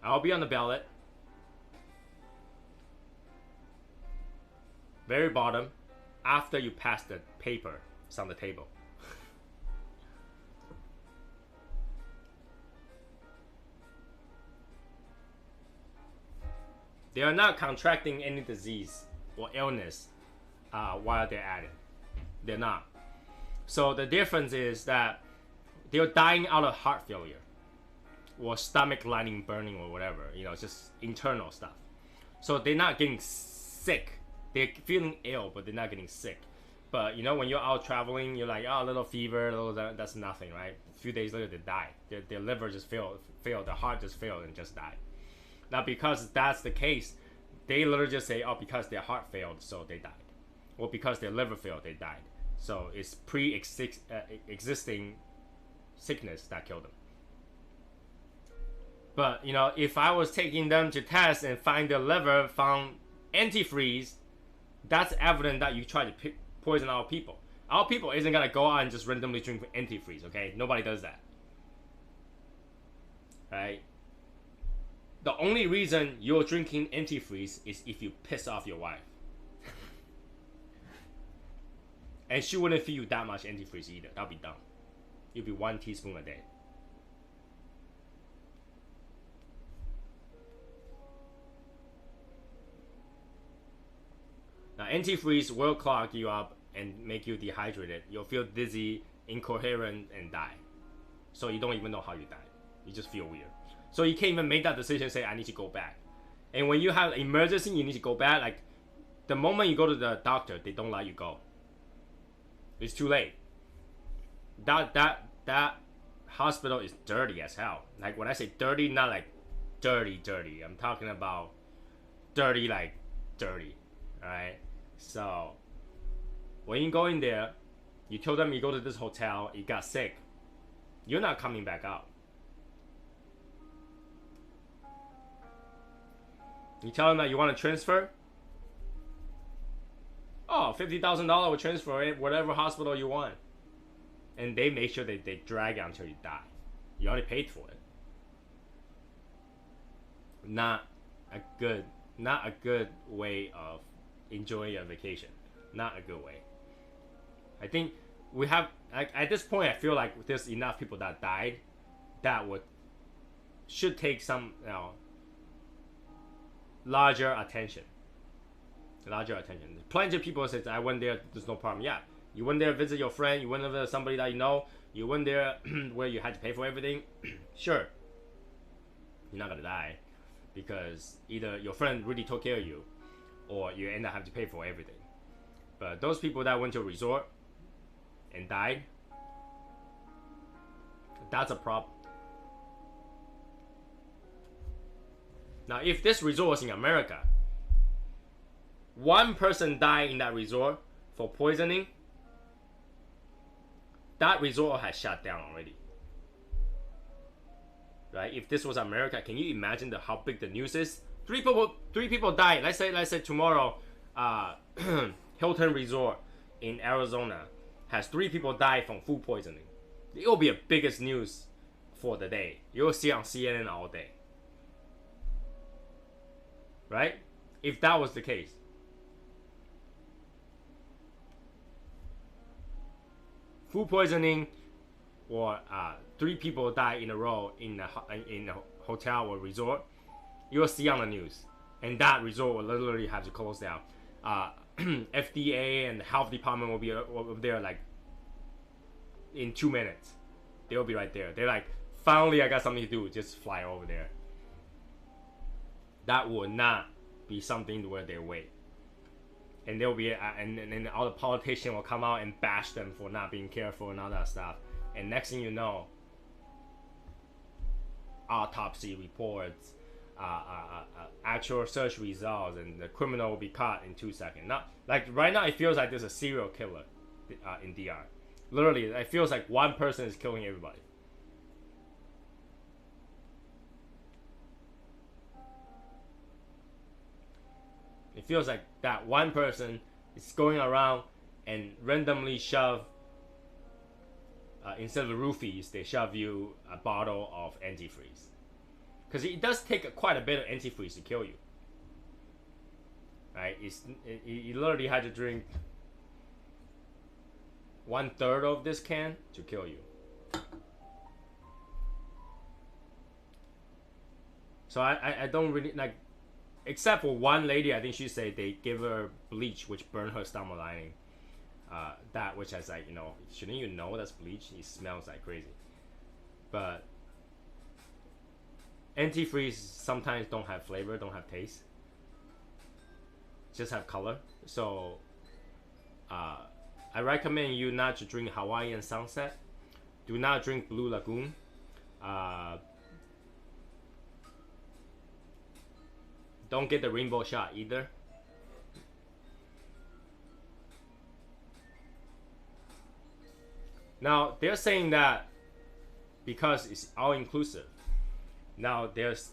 I'll be on the ballot. Very bottom, after you pass the paper, it's on the table. They are not contracting any disease or illness while they're at it. They're not. So the difference is that they're dying out of heart failure or stomach lining burning or whatever. It's just internal stuff. So they're not getting sick. They're feeling ill, but they're not getting sick. But when you're out traveling, you're like, oh, a little fever, that's nothing, right? A few days later, they die. Their liver just failed, their heart just failed and just died. Now, because that's the case, they literally just say, oh, because their heart failed, so they died. Or because their liver failed, they died. So it's pre-existing sickness that killed them. But, if I was taking them to test and find their liver found antifreeze, that's evidence that you tried to poison our people. Our people isn't going to go out and just randomly drink antifreeze, okay? Nobody does that. Right? The only reason you're drinking antifreeze is if you piss off your wife. And she wouldn't feed you that much antifreeze either. That'd be dumb. It'd be 1 teaspoon a day. Now, antifreeze will clog you up and make you dehydrated. You'll feel dizzy, incoherent, and die. So you don't even know how you died. You just feel weird. So you can't even make that decision and say, I need to go back. And when you have an emergency, you need to go back. Like, the moment you go to the doctor, they don't let you go. It's too late. That hospital is dirty as hell. Like, when I say dirty, not like dirty. I'm talking about dirty like dirty. Alright? So, when you go in there, you tell them you go to this hotel, you got sick. You're not coming back out. You tell them that you want to transfer. Oh, $50,000 will transfer it, whatever hospital you want. And they make sure they drag it until you die. You already paid for it. Not a good way of enjoying your vacation. Not a good way. I think we have, at this point, I feel like there's enough people that died that should take some, larger attention. Plenty of people said, I went there, there's no problem. Yeah, you went there, visit your friend, you went there with somebody that you know, you went there where you had to pay for everything. Sure, you're not gonna die because either your friend really took care of you or you end up having to pay for everything. But those people that went to a resort and died, that's a problem. Now, if this resort was in America, one person died in that resort for poisoning, that resort has shut down already. Right? If this was America, can you imagine how big the news is? Three people died. Let's say tomorrow, Hilton Resort in Arizona has 3 people died from food poisoning. It will be the biggest news for the day. You'll see on CNN all day. Right? If that was the case. Food poisoning, or 3 people die in a row in a hotel or resort, you'll see on the news. And that resort will literally have to close down. FDA and the health department will be over there like in 2 minutes. They'll be right there. They're like, finally I got something to do, just fly over there. That will not be something to where they wait. And there'll be and all the politicians will come out and bash them for not being careful and all that stuff. And next thing you know, autopsy reports, actual search results, and the criminal will be caught in 2 seconds. Not like right now, it feels like there's a serial killer in DR. Literally, it feels like one person is killing everybody. It feels like that one person is going around and randomly shove, instead of roofies, they shove you a bottle of antifreeze. Because it does take quite a bit of antifreeze to kill you. Right? You literally had to drink 1/3 of this can to kill you. So I don't really like, except for one lady, I think she said they give her bleach, which burned her stomach lining. That, which I was like, shouldn't you know that's bleach? It smells like crazy. But antifreeze sometimes don't have flavor, don't have taste, just have color. So I recommend you not to drink Hawaiian Sunset. Do not drink Blue Lagoon. Don't get the rainbow shot either. Now they're saying that because it's all inclusive. Now there's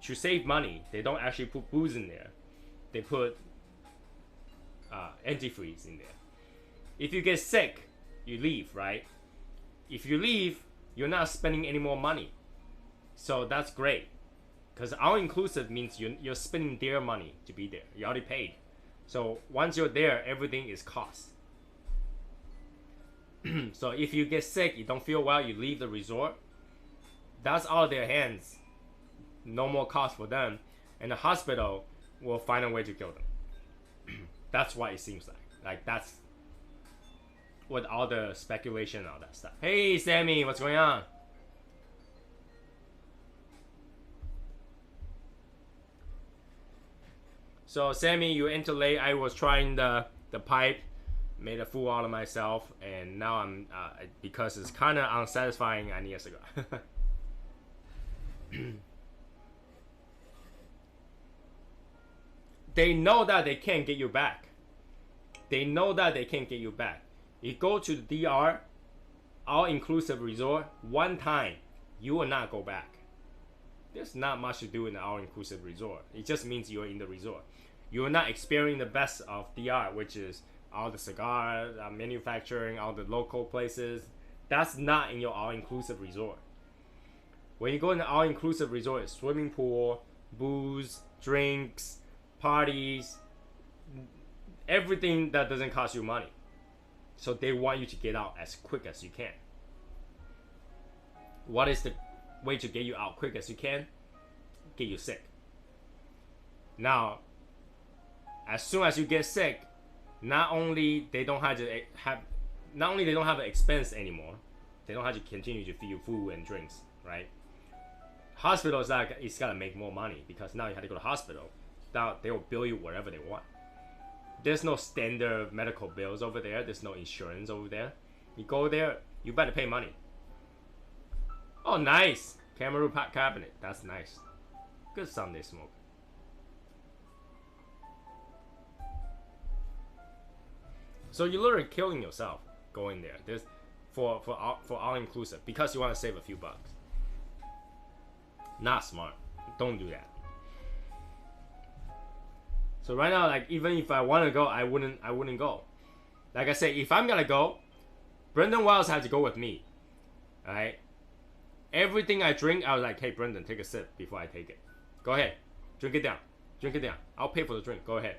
to save money, they don't actually put booze in there. They put antifreeze in there. If you get sick, you leave, right? If you leave, you're not spending any more money. So that's great. Because all inclusive means you're spending their money to be there. You already paid. So once you're there, everything is cost. So if you get sick, you don't feel well, you leave the resort, that's out of their hands. No more cost for them. And the hospital will find a way to kill them. That's what it seems like. Like, that's what all the speculation and all that stuff. Hey, Sammy, what's going on? So, Sammy, you entered late. I was trying the pipe, made a fool out of myself, and now I'm, because it's kind of unsatisfying, I need a cigar. They know that they can't get you back. They know that they can't get you back. You go to the DR, all-inclusive resort, one time, you will not go back. There's not much to do in the all-inclusive resort. It just means you're in the resort. You are not experiencing the best of DR, which is all the cigar manufacturing, all the local places. That's not in your all-inclusive resort. When you go in the all-inclusive resort, it's swimming pool, booze, drinks, parties, everything that doesn't cost you money. So they want you to get out as quick as you can. What is the way to get you out quick as you can? Get you sick. Now, as soon as you get sick, not only they don't have an expense anymore, they don't have to continue to feed you food and drinks, right? Hospitals, it's gotta make more money because now you have to go to hospital. Now they will bill you whatever they want. There's no standard medical bills over there. There's no insurance over there. You go there, you better pay money. Oh, nice. Camera pot cabinet. That's nice. Good Sunday smoke. So you're literally killing yourself going there. There's for all inclusive because you want to save a few bucks. Not smart. Don't do that. So right now, like even if I want to go, I wouldn't go. Like I say, if I'm gonna go, Brendan Wiles had to go with me. Alright? Everything I drink, I was like, hey Brendan, take a sip before I take it. Go ahead. Drink it down. Drink it down. I'll pay for the drink. Go ahead.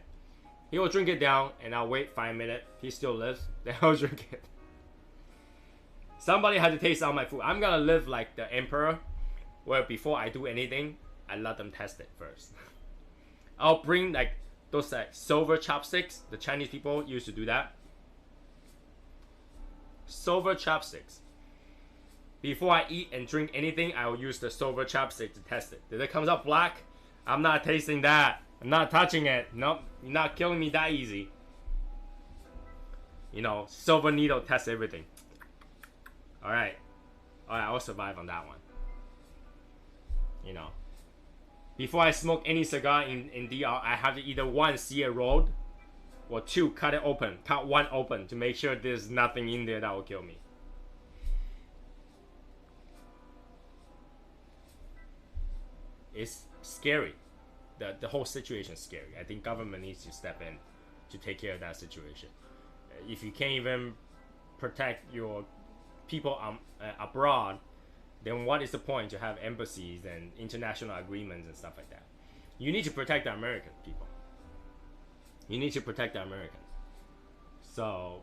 He will drink it down and I'll wait 5 minutes. He still lives. Then I'll drink it. Somebody had to taste out my food. I'm gonna live like the emperor, where before I do anything, I let them test it first. I'll bring like those like silver chopsticks. The Chinese people used to do that. Silver chopsticks. Before I eat and drink anything, I will use the silver chopstick to test it. If it comes out black, I'm not tasting that. I'm not touching it. Nope, you're not killing me that easy. You know, silver needle test everything. Alright, I'll survive on that one. You know, before I smoke any cigar in DR, I have to either 1, see a road, or 2, cut it open, cut one open to make sure there's nothing in there that will kill me. It's scary. The whole situation is scary. I think government needs to step in to take care of that situation. If you can't even protect your people abroad, then what is the point to have embassies and international agreements and stuff like that? You need to protect the American people. You need to protect the Americans. So,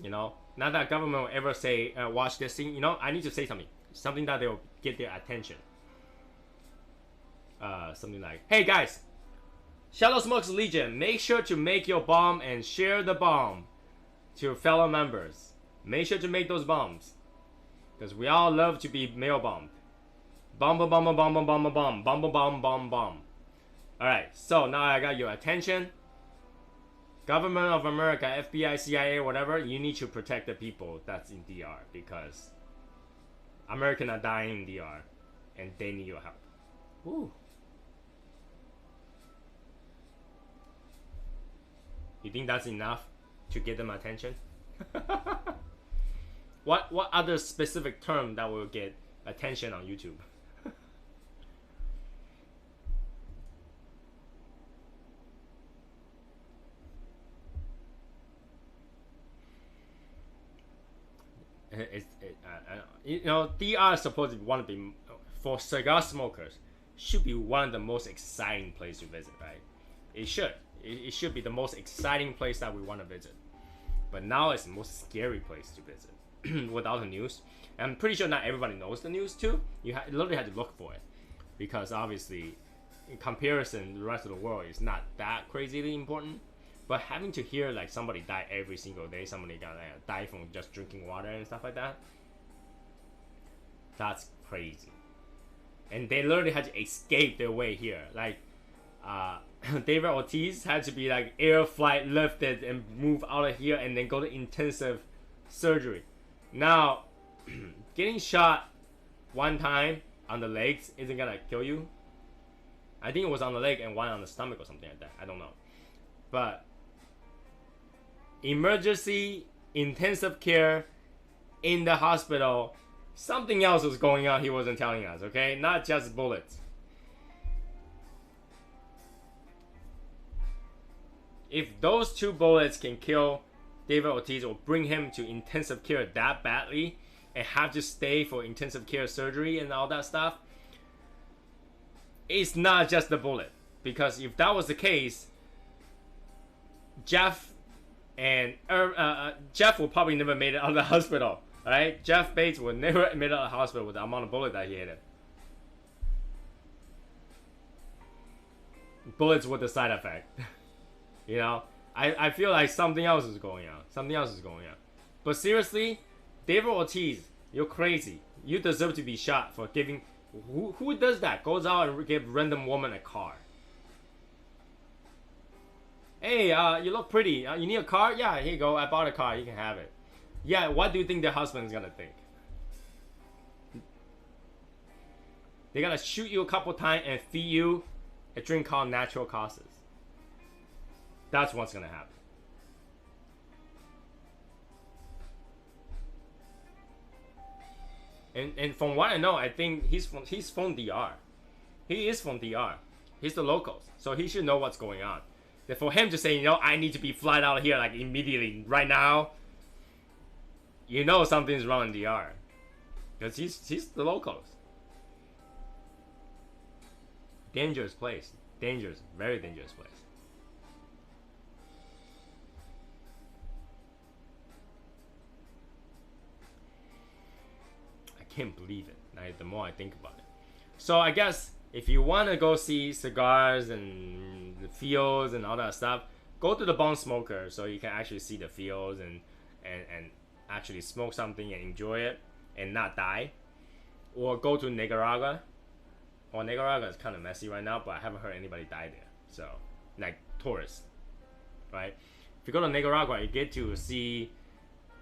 you know, not that government will ever say, watch this thing. You know, I need to say something that they'll get their attention. Something like, hey guys, Shadow Smokes Legion, make sure to make your bomb and share the bomb to your fellow members. Make sure to make those bombs, because we all love to be mail bombed. Bomb, bomb, bomb, bomb, bomb, bomb, bomb, bomb, bomb, bomb, bomb. All right, so now I got your attention. Government of America, FBI, CIA, whatever, you need to protect the people that's in DR, because Americans are dying in DR, and they need your help. Ooh. You think that's enough to get them attention? What other specific term that will get attention on YouTube? You know, DR is supposed to be one of the, for cigar smokers, should be one of the most exciting places to visit, right? It should. It should be the most exciting place that we want to visit. But now it's the most scary place to visit without the news. And I'm pretty sure not everybody knows the news too. You literally have to look for it, because obviously, in comparison, the rest of the world is not that crazily important. But having to hear like somebody die every single day, somebody got die from just drinking water and stuff like that, that's crazy. And they literally had to escape their way here. Like, David Ortiz had to be like air flight lifted and move out of here and then go to intensive surgery. Now, getting shot one time on the legs isn't gonna kill you. I think it was on the leg and one on the stomach or something like that. I don't know. But emergency intensive care in the hospital, something else was going on he wasn't telling us, okay? Not just bullets. If those 2 bullets can kill David Ortiz or bring him to intensive care that badly and have to stay for intensive care surgery and all that stuff, it's not just the bullet. Because if that was the case, Jeff and Jeff would probably never made it out of the hospital. Alright? Jeff Bates would never made it out of the hospital with the amount of bullet that he hit. Bullets with the side effect. You know? I feel like something else is going on. Something else is going on. But seriously, David Ortiz, you're crazy. You deserve to be shot for giving... Who does that? Goes out and give random woman a car. Hey, you look pretty. You need a car? Yeah, here you go. I bought a car. You can have it. Yeah, what do you think their husband's gonna think? They're gonna shoot you a couple times and feed you a drink called natural causes. That's what's gonna happen. And from what I know, I think he's from DR. He is from DR. He's the locals, so he should know what's going on. And for him to say, you know, I need to be flight out here like immediately right now, you know something's wrong in DR, because he's the locals. Dangerous place, dangerous, very dangerous place. I can't believe it. Like, the more I think about it. So I guess if you want to go see cigars and the fields and all that stuff, go to the Bone Smoker so you can actually see the fields and actually smoke something and enjoy it and not die. Or go to Nicaragua. Well, Nicaragua is kind of messy right now, but I haven't heard anybody die there. So, like tourists, right? If you go to Nicaragua, you get to see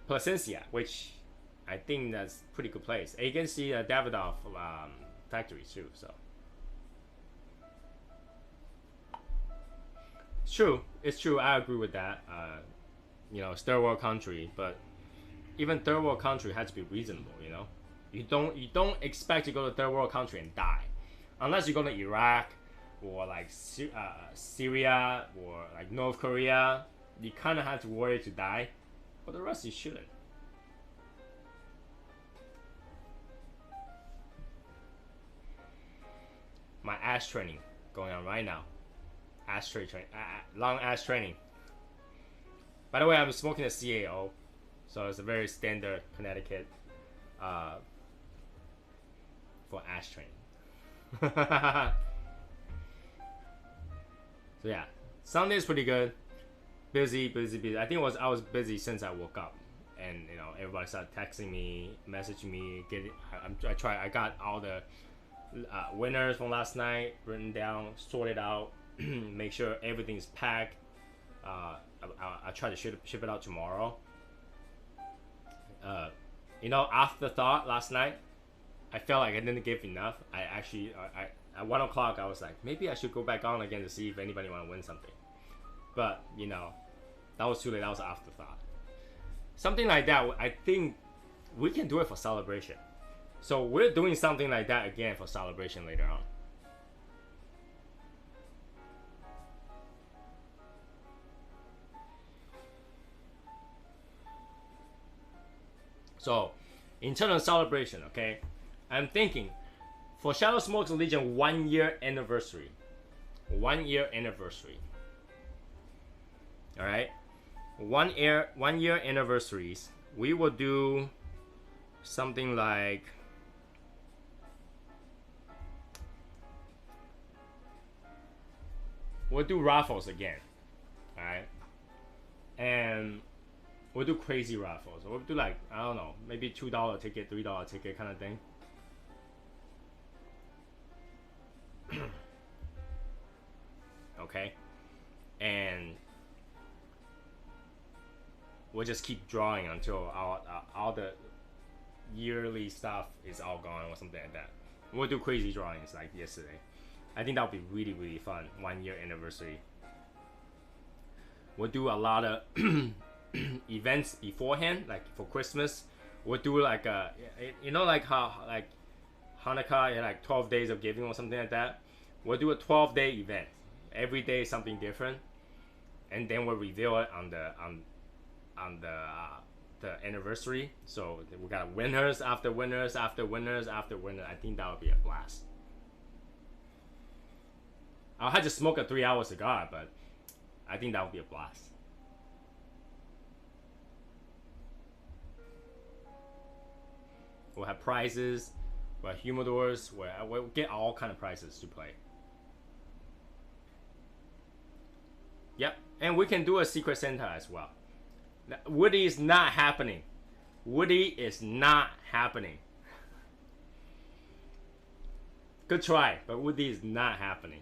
Plasencia, which I think that's a pretty good place. And you can see Davidoff factories too. So it's true. I agree with that. You know, it's third world country, but even third world country has to be reasonable. You know, you don't expect to go to third world country and die, unless you go to Iraq or like Syria or like North Korea. You kind of have to worry to die, but the rest you shouldn't. My ass training going on right now. Long ass training. By the way, I'm smoking a CAO, so it's a very standard Connecticut for ass training. So yeah, Sunday is pretty good. Busy. I think I was busy since I woke up, and you know everybody started texting me, messaging me. I got all the winners from last night written down, sorted out, make sure everything's packed. I try to ship it out tomorrow. You know, afterthought last night, I felt like I didn't give enough. I actually, at 1 o'clock, I was like, maybe I should go back on again to see if anybody want to win something. But, you know, that was too late. That was afterthought. Something like that, I think we can do it for celebration. So we're doing something like that again for celebration later on. So, in terms of celebration, okay, I'm thinking for Shadow Smoke's Legion 1 year anniversary. 1 year anniversary. Alright? 1 year anniversaries. We will do something like we'll do raffles again. Alright? And we'll do crazy raffles. We'll do like, I don't know, maybe $2 ticket, $3 ticket kind of thing. Okay? And we'll just keep drawing until all the yearly stuff is all gone or something like that. We'll do crazy drawings like yesterday. I think that would be really, really fun. 1 year anniversary. We'll do a lot of events beforehand, like for Christmas. We'll do like you know, like how like Hanukkah, like 12 days of giving or something like that. We'll do a 12-day event. Every day something different, and then we'll reveal it on the anniversary. So we got winners after winners after winners after winners. I think that would be a blast. I'll have to smoke a 3-hour cigar, but I think that would be a blast. We'll have prizes, we'll have humidors, we'll get all kind of prizes to play. Yep, and we can do a Secret Santa as well. Woody is not happening. Woody is not happening. Good try, but Woody is not happening.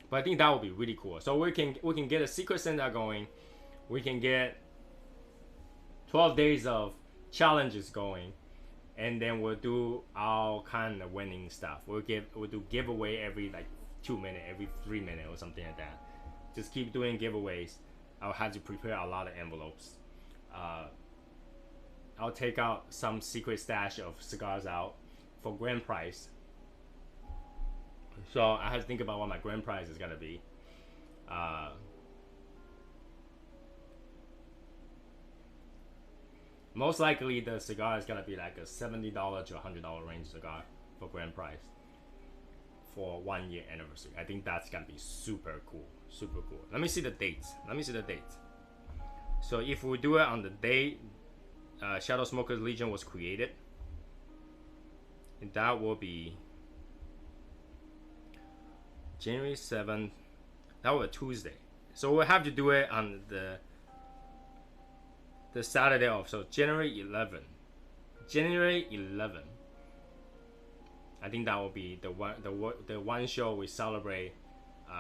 But I think that would be really cool. So we can get a Secret Santa going. We can get 12 days of challenges going, and then we'll do all kind of winning stuff. We'll do giveaway every like 2 minutes, every 3 minutes or something like that. Just keep doing giveaways I'll have to prepare a lot of envelopes. I'll take out some secret stash of cigars out for grand prize. So I have to think about what my grand prize is gonna be. Most likely the cigar is gonna be like a $70 to $100 range cigar for grand prize for 1 year anniversary. I think that's gonna be super cool, super cool. Let me see the dates. So if we do it on the day Shadow Smoker's Legion was created, and that will be January 7th. That was a Tuesday. So we'll have to do it on the Saturday off. So January 11th. January 11th. I think that will be the one show we celebrate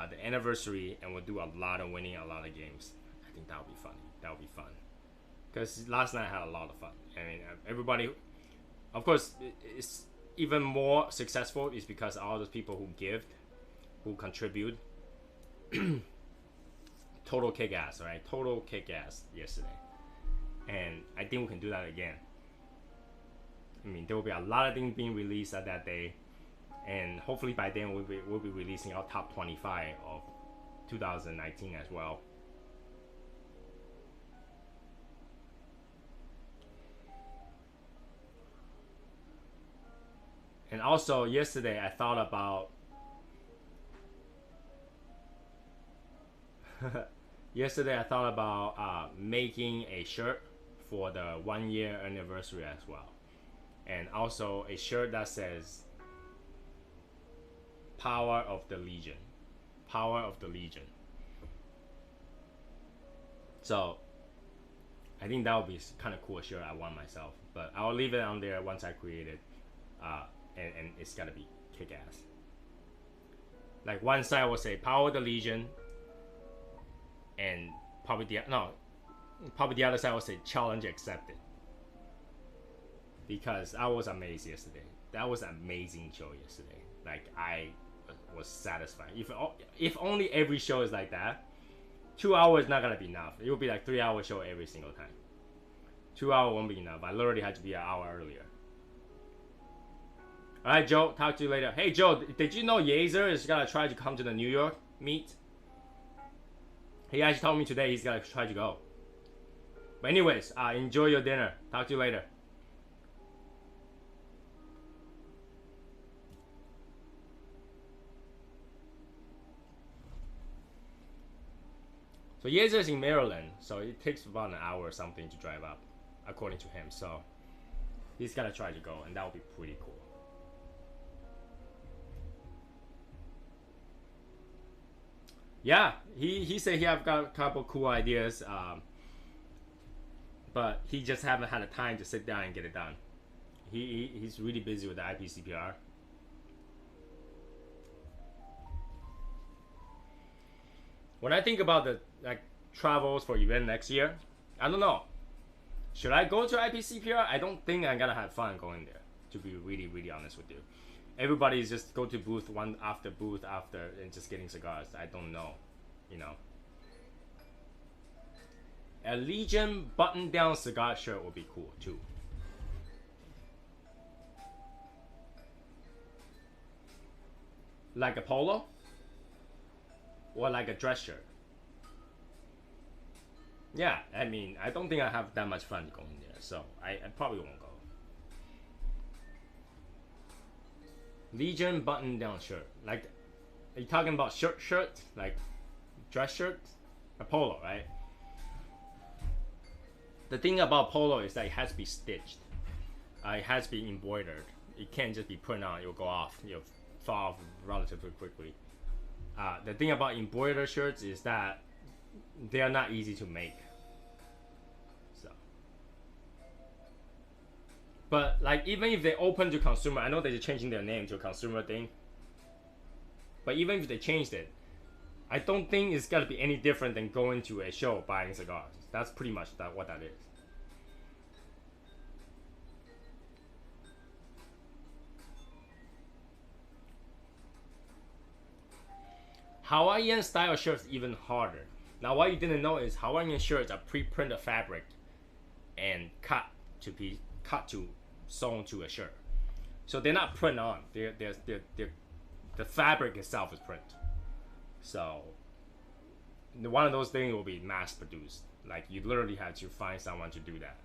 the anniversary, and we'll do a lot of winning, a lot of games. I think that would be funny. That would be fun. Because last night I had a lot of fun. I mean, everybody, of course, it's even more successful is because all those people who give, who contribute. Total kick ass, right? Total kick ass yesterday. And I think we can do that again. I mean, there will be a lot of things being released at that day, and hopefully by then we'll be releasing our top 25 of 2019 as well. And also yesterday I thought about making a shirt for the 1 year anniversary as well, and also a shirt that says "Power of the Legion," "Power of the Legion." So I think that would be kind of cool shirt I want myself, but I'll leave it on there once I create it, and it's gotta be kick-ass. Like one side will say "Power of the Legion," and probably the other side will say "Challenge accepted." Because I was amazed yesterday. That was an amazing show yesterday. Like I was satisfied. If only every show is like that. 2 hours not gonna be enough. It will be like 3 hour show every single time. 2 hours won't be enough. I literally had to be an hour earlier. Alright, Joe, talk to you later. Hey Joe, did you know Yazer is gonna try to come to the New York meet? He actually told me today he's gonna try to go. But anyways, enjoy your dinner. Talk to you later. So Yazer is in Maryland, so it takes about an hour or something to drive up, according to him. So he's gonna try to go, and that would be pretty cool. Yeah, he said he have got a couple cool ideas, but he just haven't had the time to sit down and get it done. He's really busy with the IPCPR. When I think about the travels for event next year, I don't know. Should I go to IPCPR? I don't think I'm gonna have fun going there, to be really, really honest with you. Everybody's just go to booth booth after and just getting cigars. I don't know, you know. A Legion button-down cigar shirt would be cool too. Like a polo? Or like a dress shirt? Yeah, I mean, I don't think I have that much fun going there, so I probably won't go. Legion button-down shirt. Like, are you talking about shirt? Like, dress shirt? A polo, right? The thing about polo is that it has to be stitched. It has to be embroidered. It can't just be put on, it'll go off. You'll fall off relatively quickly. The thing about embroidered shirts is that they are not easy to make. So, but like even if they open to consumer, I know they're changing their name to a consumer thing. But even if they changed it, I don't think it's gonna be any different than going to a show buying cigars. That's pretty much what that is. Hawaiian style shirts even harder. Now, what you didn't know is Hawaiian shirts are pre-printed fabric and cut to sewn to a shirt. So they're not print on. The fabric itself is print. So one of those things will be mass produced. Like you literally have to find someone to do that.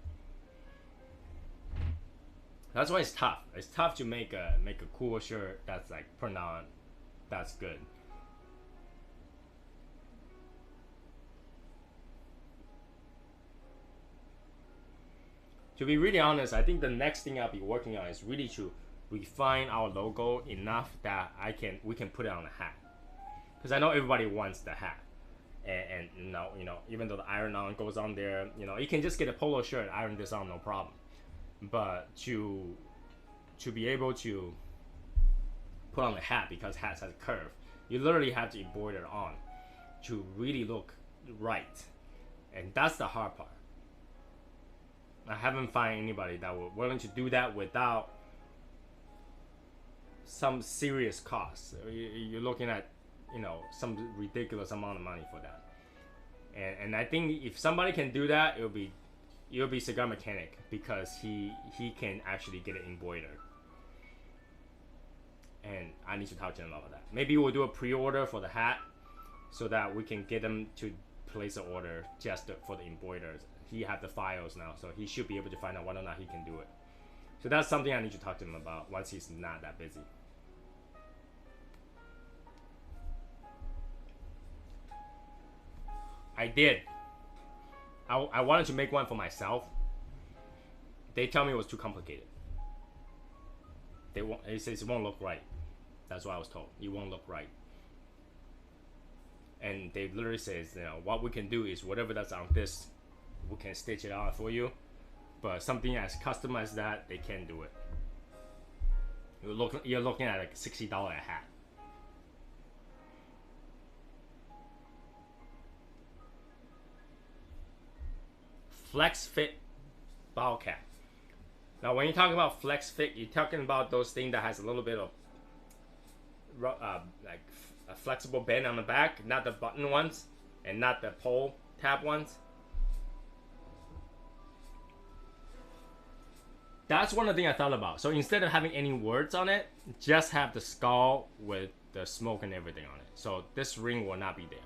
That's why it's tough. It's tough to make a cool shirt that's like print on, that's good. To be really honest, I think the next thing I'll be working on is really to refine our logo enough that we can put it on a hat. Because I know everybody wants the hat. And you know, even though the iron on goes on there, you know, you can just get a polo shirt, iron this on, no problem. But to be able to put on a hat, because hats has a curve, you literally have to embroider it on to really look right. And that's the hard part. I haven't found anybody that were willing to do that without some serious costs. You're looking at, you know, some ridiculous amount of money for that. And I think if somebody can do that, it'll be Cigar Mechanic, because he can actually get it embroidered. And I need to talk to him about that. Maybe we'll do a pre-order for the hat so that we can get them to place an order just for the embroiders. He have the files now, so he should be able to find out whether or not he can do it. So that's something I need to talk to him about once he's not that busy. I did. I wanted to make one for myself. They tell me it was too complicated. It says it won't look right. That's what I was told. It won't look right. And they literally says, you know, what we can do is whatever that's on this, we can stitch it out for you. But something as customized as that, they can't do it. You're looking at like $60 a hat. Flex fit ball cap. Now, when you talk about flex fit, you're talking about those things that has a little bit of like a flexible bend on the back, not the button ones, and not the pull tab ones. That's one of the things I thought about. So instead of having any words on it, just have the skull with the smoke and everything on it. So this ring will not be there.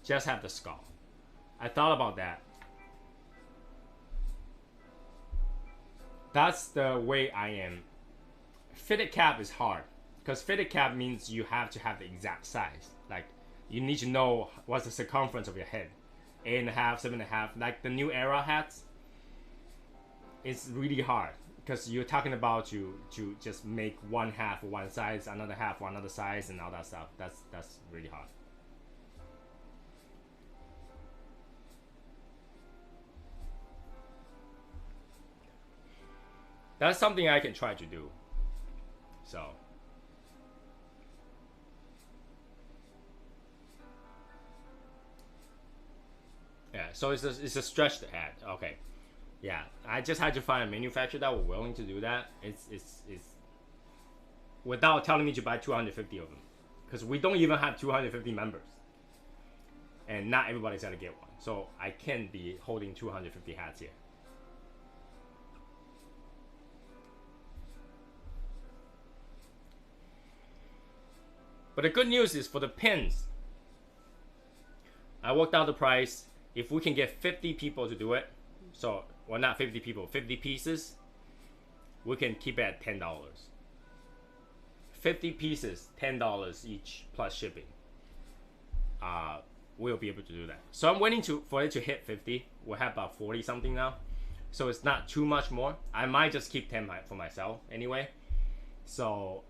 Just have the skull. I thought about that. That's the way I am. Fitted cap is hard, because fitted cap means you have to have the exact size. Like you need to know what's the circumference of your head. 8.5, 7.5, like the new era hats. It's really hard because you're talking about to just make one half one size, another half one other size, and all that stuff. That's really hard. That's something I can try to do. So yeah, so it's a stretched hat. Okay. Yeah, I just had to find a manufacturer that were willing to do that. It's without telling me to buy 250 of them, because we don't even have 250 members, and not everybody's gonna get one. So I can't be holding 250 hats here. But the good news is for the pins, I worked out the price. If we can get 50 people to do it, so well, not 50 people, 50 pieces, we can keep it at $10. 50 pieces, $10 each plus shipping. We'll be able to do that. So I'm waiting for it to hit 50. We'll have about 40 something now, so it's not too much more. I might just keep 10 for myself anyway. So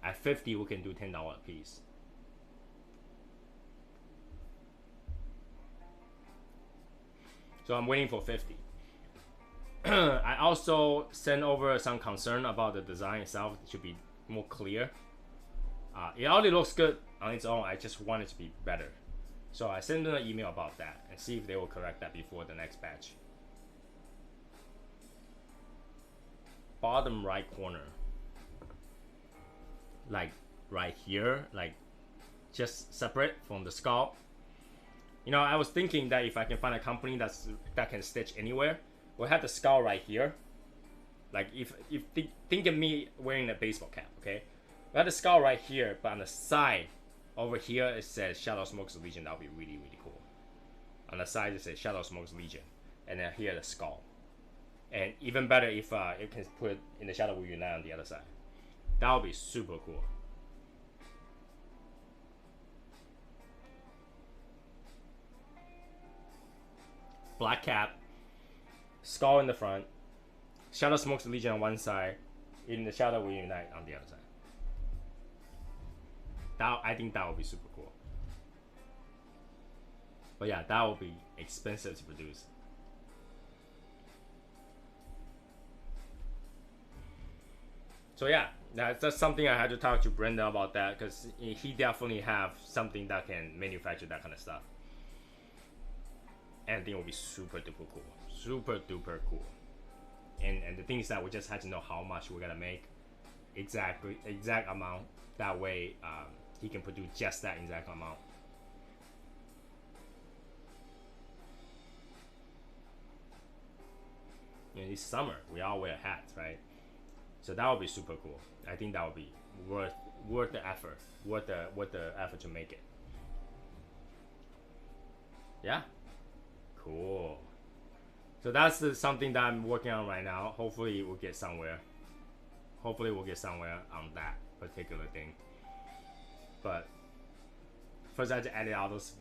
at 50, we can do $10 a piece. So I'm waiting for 50. I also sent over some concern about the design itself. It should be more clear. It already looks good on its own. I just want it to be better. So I sent them an email about that and see if they will correct that before the next batch. Bottom right corner. Like right here, like just separate from the skull. You know, I was thinking that if I can find a company that can stitch anywhere, we'll have the skull right here. Like if think of me wearing a baseball cap, okay? We have the skull right here, but on the side over here it says Shadow Smokes Legion. That would be really, really cool. On the side it says Shadow Smokes Legion, and then here the skull. And even better if it can put in the Shadow Will Unite on the other side. That would be super cool. Black cap, skull in the front, Shadow Smokes Legion on one side, in the Shadow Will Unite on the other side. I think that would be super cool. But yeah, that would be expensive to produce. So yeah, that's something I had to talk to Brenda about that, because he definitely have something that can manufacture that kind of stuff. And I think it will be super duper cool. Super duper cool. And the thing is that we just had to know how much we're gonna make, exact amount. That way he can produce just that exact amount. You know, it's summer, we all wear hats, right? So that would be super cool. I think that would be worth the effort, worth the effort to make it. Yeah, cool. So that's something that I'm working on right now. Hopefully we'll get somewhere. Hopefully we'll get somewhere on that particular thing. But first I had to edit all those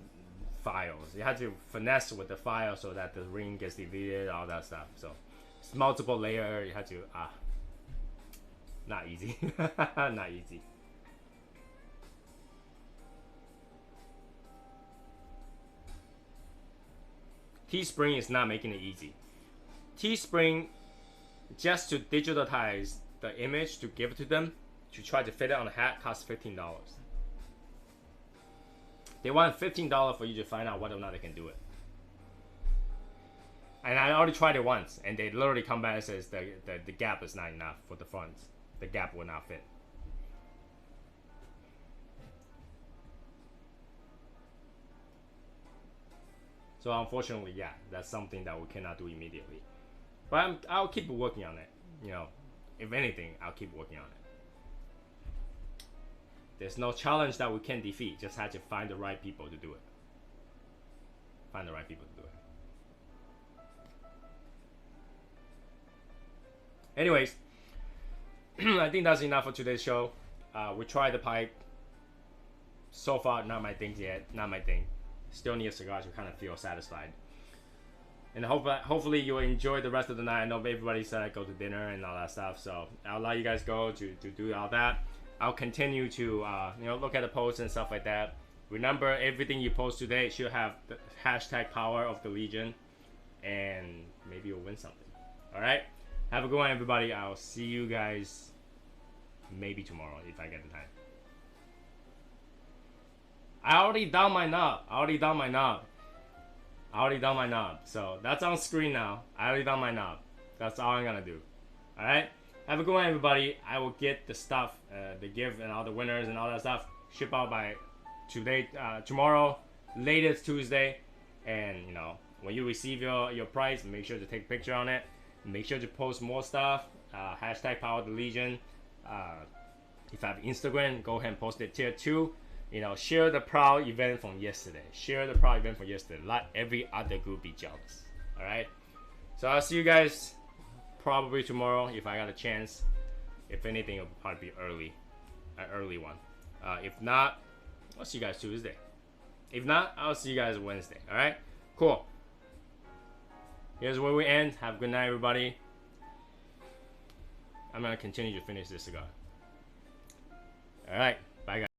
files. You have to finesse with the file so that the ring gets deleted, all that stuff. So it's multiple layer. You have to not easy. Not easy. Teespring is not making it easy. Teespring, just to digitize the image to give it to them, to try to fit it on a hat, costs $15. They want $15 for you to find out whether or not they can do it. And I already tried it once, and they literally come back and says the gap is not enough for the fronts. The gap will not fit. So unfortunately, yeah, that's something that we cannot do immediately. But I'll keep working on it. You know, if anything, I'll keep working on it. There's no challenge that we can defeat. Just have to find the right people to do it. Find the right people to do it. Anyways, I think that's enough for today's show. We tried the pipe. So far, not my thing yet. Not my thing. Still need a cigar to kind of feel satisfied. And hopefully you'll enjoy the rest of the night. I know everybody said go to dinner and all that stuff. So I'll let you guys go to do all that. I'll continue to look at the posts and stuff like that. Remember, everything you post today should have the hashtag power of the Legion. And maybe you'll win something. Alright? Have a good one, everybody. I'll see you guys maybe tomorrow if I get the time. I already done my knob. So that's on screen now. I already done my knob. That's all I'm gonna do. Alright? Have a good one, everybody. I will get the stuff, the gift and all the winners and all that stuff ship out by tomorrow, latest Tuesday. And when you receive your prize, make sure to take a picture on it. Make sure to post more stuff. Hashtag Power the Legion. If I have Instagram, go ahead and post it tier 2. Share the proud event from yesterday. Let every other group be jealous. Alright? So I'll see you guys probably tomorrow if I got a chance. If anything, it'll probably be an early one. If not, I'll see you guys Tuesday. If not, I'll see you guys Wednesday. Alright? Cool. Here's where we end. Have a good night, everybody. I'm going to continue to finish this cigar. Alright. Bye, guys.